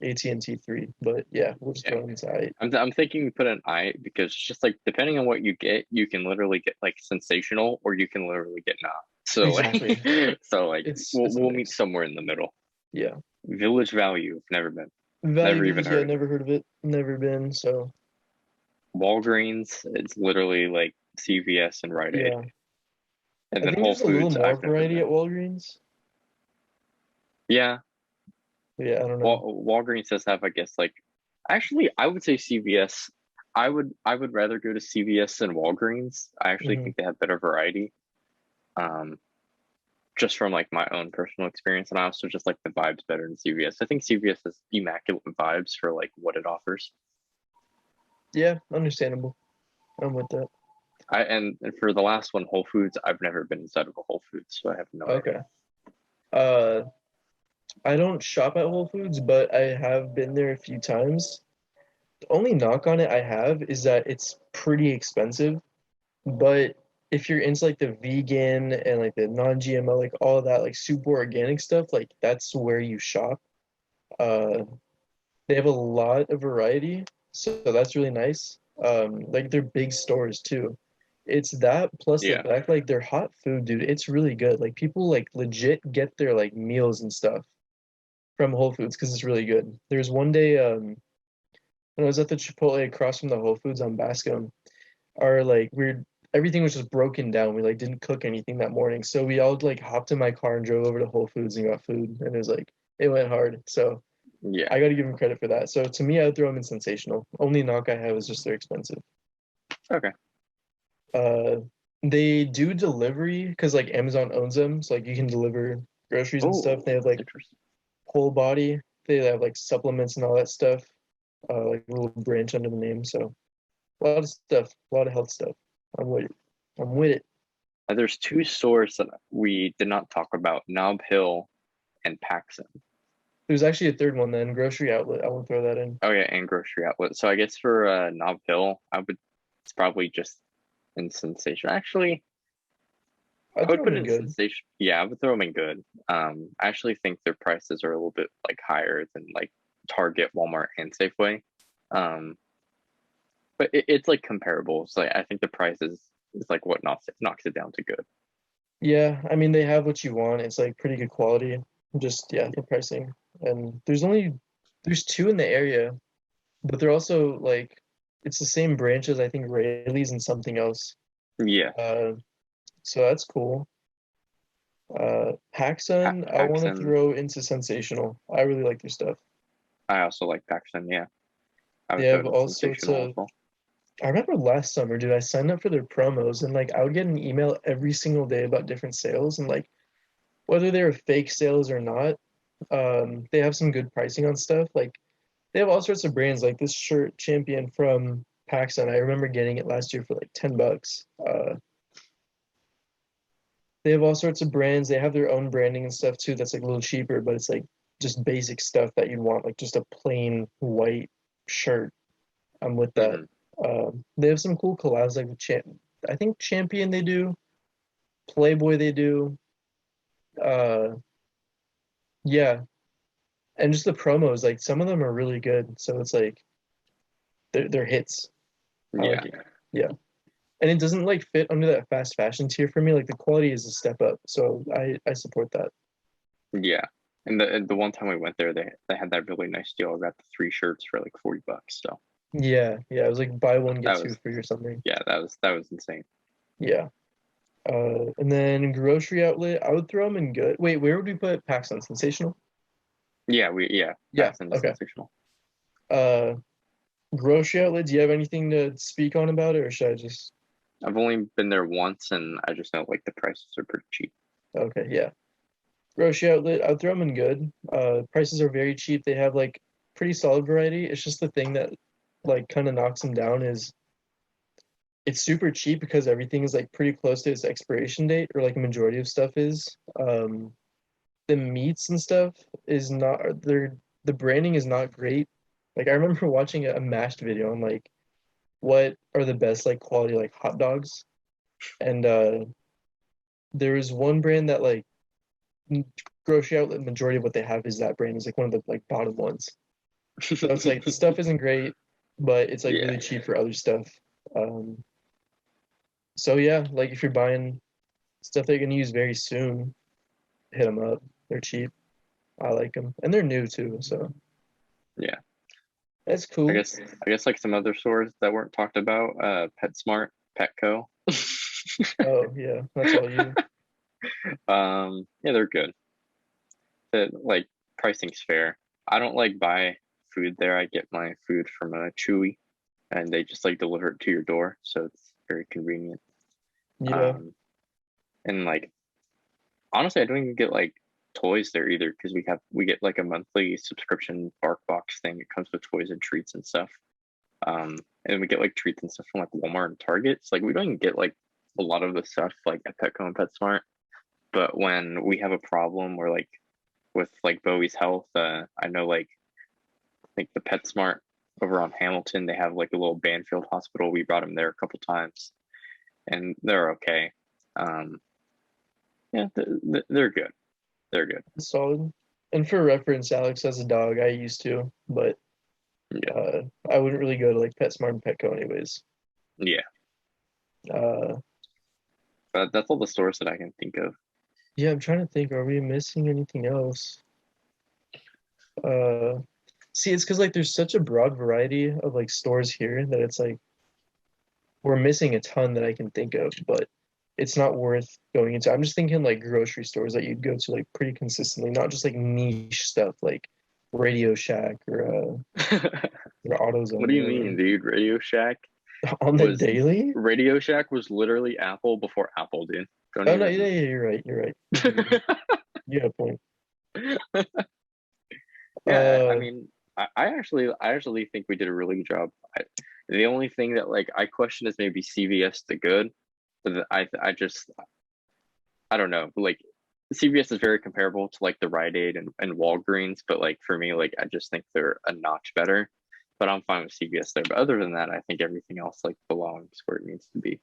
AT&T three. But yeah, we'll just Yeah. go inside. I'm thinking you put an I because just like depending on what you get, you can literally get like sensational or you can literally get not. So Exactly. like so like It's a we'll meet mix. somewhere in the middle. Yeah. Village Value, never been. Never Value even Village, yeah, heard of it. never heard of it. Never been, so Walgreens, it's literally like CVS and Rite Aid. yeah. And I then think Whole there's a little Foods, more I've never variety at been. Walgreens. Yeah, But yeah, I don't know. Walgreens does have, I guess, like actually I would say CVS. I would rather go to CVS than Walgreens. I actually Hmm. think they have better variety. Um, just from like my own personal experience, and I also just like the vibes better than CVS. I think CVS has immaculate vibes for like what it offers. Yeah, understandable. I'm with that. And for the last one, Whole Foods, I've never been inside of a Whole Foods, so I have no idea. Okay. Uh, I don't shop at Whole Foods, but I have been there a few times. The only knock on it I have is that it's pretty expensive. But if you're into like the vegan and like the non-GMO, like all of that, like super organic stuff, like that's where you shop. Uh, they have a lot of variety, so that's really nice. Like they're big stores too. It's that plus the Yeah, fact like their hot food, dude, it's really good. Like people like legit get their like meals and stuff from Whole Foods because it's really good. There's one day when I was at the Chipotle across from the Whole Foods on Bascom, our like we're everything was just broken down. We like didn't cook anything that morning. So we all like hopped in my car and drove over to Whole Foods and got food. And it was like it went hard. So yeah. I gotta give them credit for that. So to me, I would throw them in sensational. Only knock I have is just they're expensive. Okay. Uh they do delivery because like Amazon owns them. So like you can deliver groceries and stuff. Oh, They have that's like interesting. whole body. They have like supplements and all that stuff. Like a little branch under the name. So a lot of stuff, a lot of health stuff. I'm with it. I'm with it. There's two stores that we did not talk about: Nob Hill and Paxson. There's actually a third one then, grocery outlet. I won't throw that in. Oh yeah, and grocery outlet. So I guess for Nob Hill, I would. It's probably just in sensation. Actually, I'd I would throw put them it in in good. sensation. Yeah, I would throw them in good. I actually think their prices are a little bit like higher than like Target, Walmart, and Safeway. Um, but it's like comparable. So I think the price is like what knocks it down to good. Yeah, I mean they have what you want. It's like pretty good quality. Just yeah, the pricing. And there's two in the area, but they're also like it's the same branch as I think Rayleigh's and something else. Yeah, Uh, so that's cool. PacSun, I want to Paxson. throw into sensational. I really like their stuff. I also like Paxson. Yeah, I They would throw have it in all sorts sensational as of well. I remember last summer, dude, I signed up for their promos and like I would get an email every single day about different sales and like whether they were fake sales or not, they have some good pricing on stuff. Like they have all sorts of brands like this shirt Champion from PacSun. I remember getting it last year for like $10. They have all sorts of brands. They have their own branding and stuff too that's like a little cheaper, but it's like just basic stuff that you'd want, like just a plain white shirt. I'm with that. Hmm. They have some cool collabs like with I think Champion they do, Playboy they do. Uh, yeah, and just the promos, like some of them are really good. So it's like they're hits. I Yeah, like it. Yeah, and it doesn't like fit under that fast fashion tier for me. Like the quality is a step up, so I support that. yeah. And the one time we went there, they had that really nice deal. I got the three shirts for like $40. So Yeah, yeah. It was like buy one get that two was free or something. yeah, that was insane. Yeah. And then grocery outlet, I would throw them in good. Wait, where would we put PacSun? Sensational? Yeah, Yeah. Paxson is Okay. sensational. Uh, grocery outlet. Do you have anything to speak on about it, or should I just? I've only been there once, and I just know like the prices are pretty cheap. Okay, yeah. Grocery outlet, I'd throw them in good. Prices are very cheap. They have like pretty solid variety. It's just the thing that like kind of knocks them down is it's super cheap because everything is like pretty close to its expiration date, or like a majority of stuff is. The meats and stuff is not they're the branding is not great. Like I remember watching a mashed video on like what are the best like quality like hot dogs, and there is one brand that like grocery outlet majority of what they have is that brand is like one of the like bottom ones. So it's like the stuff isn't great, but it's like Yeah, really cheap for other stuff. Um, so yeah, like if you're buying stuff that you're gonna use very soon, hit them up. They're cheap. I like them, and they're new too. So Yeah. That's cool. I guess like some other stores that weren't talked about, PetSmart, Petco. Oh yeah, that's all you. Yeah, they're good. Like pricing's fair. I don't like buy food there. I get my food from Chewy, and they just like deliver it to your door, so it's very convenient. Yeah. And like honestly, I don't even get like toys there either because we get like a monthly subscription bark box thing. It comes with toys and treats and stuff. And we get like treats and stuff from like Walmart and Target. So like we don't even get like a lot of the stuff like at Petco and PetSmart. But when we have a problem where like with like Bowie's health, I know like the PetSmart over on Hamilton, they have like a little Banfield hospital. We brought him there a couple times, and they're okay. Yeah, they're good. They're good. Solid. And for reference, Alex has a dog. I used to, but Yeah. I wouldn't really go to like PetSmart and Petco anyways. Yeah. But that's all the stores that I can think of. Yeah, I'm trying to think. Are we missing anything else? See, it's because like there's such a broad variety of like stores here that it's like we're missing a ton that I can think of, but it's not worth going into. I'm just thinking like grocery stores that you'd go to like pretty consistently, not just like niche stuff like Radio Shack or AutoZone. What do you mean, dude? Radio Shack On the was daily? Radio Shack was literally Apple before Apple, dude. Don't Oh no, even- yeah, you're right. You're right. You have a point. Yeah, I mean, I actually think we did a really good job. The only thing that like I question is maybe CVS the good, but I don't know. Like CVS is very comparable to like the Rite Aid and Walgreens, but like for me, like I just think they're a notch better. But I'm fine with CVS there. But other than that, I think everything else like belongs where it needs to be.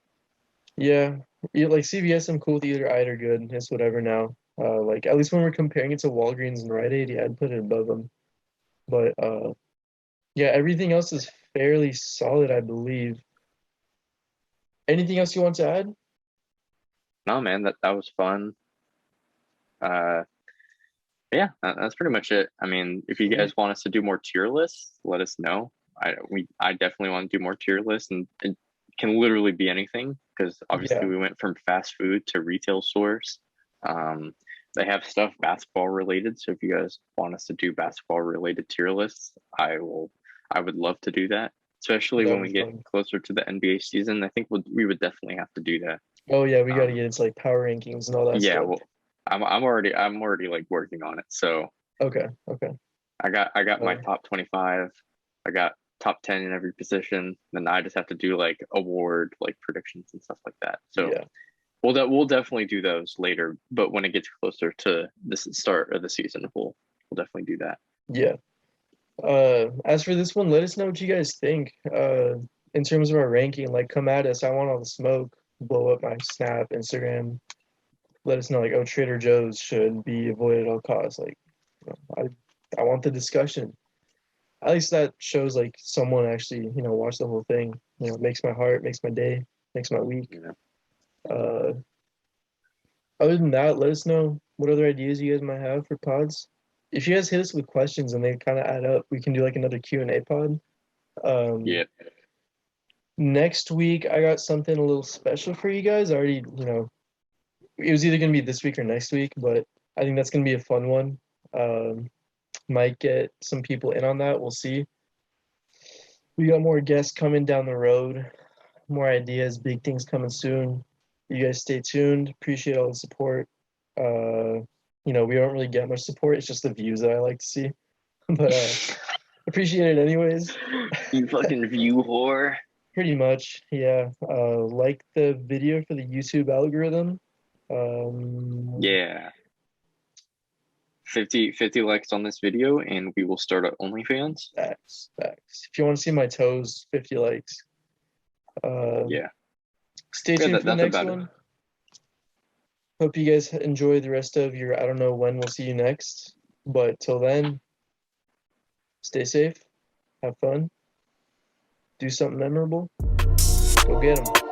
Yeah, like CVS, I'm cool with either. Either good. It's whatever now. Like at least when we're comparing it to Walgreens and Rite Aid, yeah, I'd put it above them. But yeah, everything else is fairly solid, I believe. Anything else you want to add? No, man, that was fun. Yeah, that's pretty much it. I mean, if you guys want us to do more tier lists, let us know. I definitely want to do more tier lists, and it can literally be anything because obviously we went from fast food to retail stores. They have stuff basketball related, so if you guys want us to do basketball related tier lists, I would love to do that, especially when we get closer to the NBA season. I think we would definitely have to do that. Oh yeah, we got to get into like power rankings and all that Yeah, stuff. well, I'm already like working on it. So Okay. I got my top 25. I got top 10 in every position. Then I just have to do like award like predictions and stuff like that. So yeah. we'll definitely do those later. But when it gets closer to the start of the season, we'll definitely do that. Yeah. As for this one, let us know what you guys think. In terms of our ranking, like come at us. I want all the smoke. Blow up my Snap, Instagram. Let us know like, oh, Trader Joe's should be avoided at all costs. Like, you know, I want the discussion. At least that shows like someone actually, you know, watched the whole thing. You know, it makes my heart, makes my day, makes my week. Yeah. Other than that, let us know what other ideas you guys might have for pods. If you guys hit us with questions and they kind of add up, we can do like another Q&A pod. Yeah. Next week, I got something a little special for you guys. I already, you know, it was either going to be this week or next week, but I think that's going to be a fun one. Might get some people in on that. We'll see. We got more guests coming down the road, more ideas, big things coming soon. You guys stay tuned. Appreciate all the support. You know, we don't really get much support. It's just the views that I like to see. But appreciate it anyways. You fucking view whore. Pretty much, yeah. Like the video for the YouTube algorithm. Yeah. 50 likes on this video and we will start at OnlyFans. Facts. If you want to see my toes, 50 likes. Yeah. Stay tuned for the next one. Hope you guys enjoy the rest of your, I don't know when we'll see you next, but till then, stay safe, have fun, do something memorable, go get them.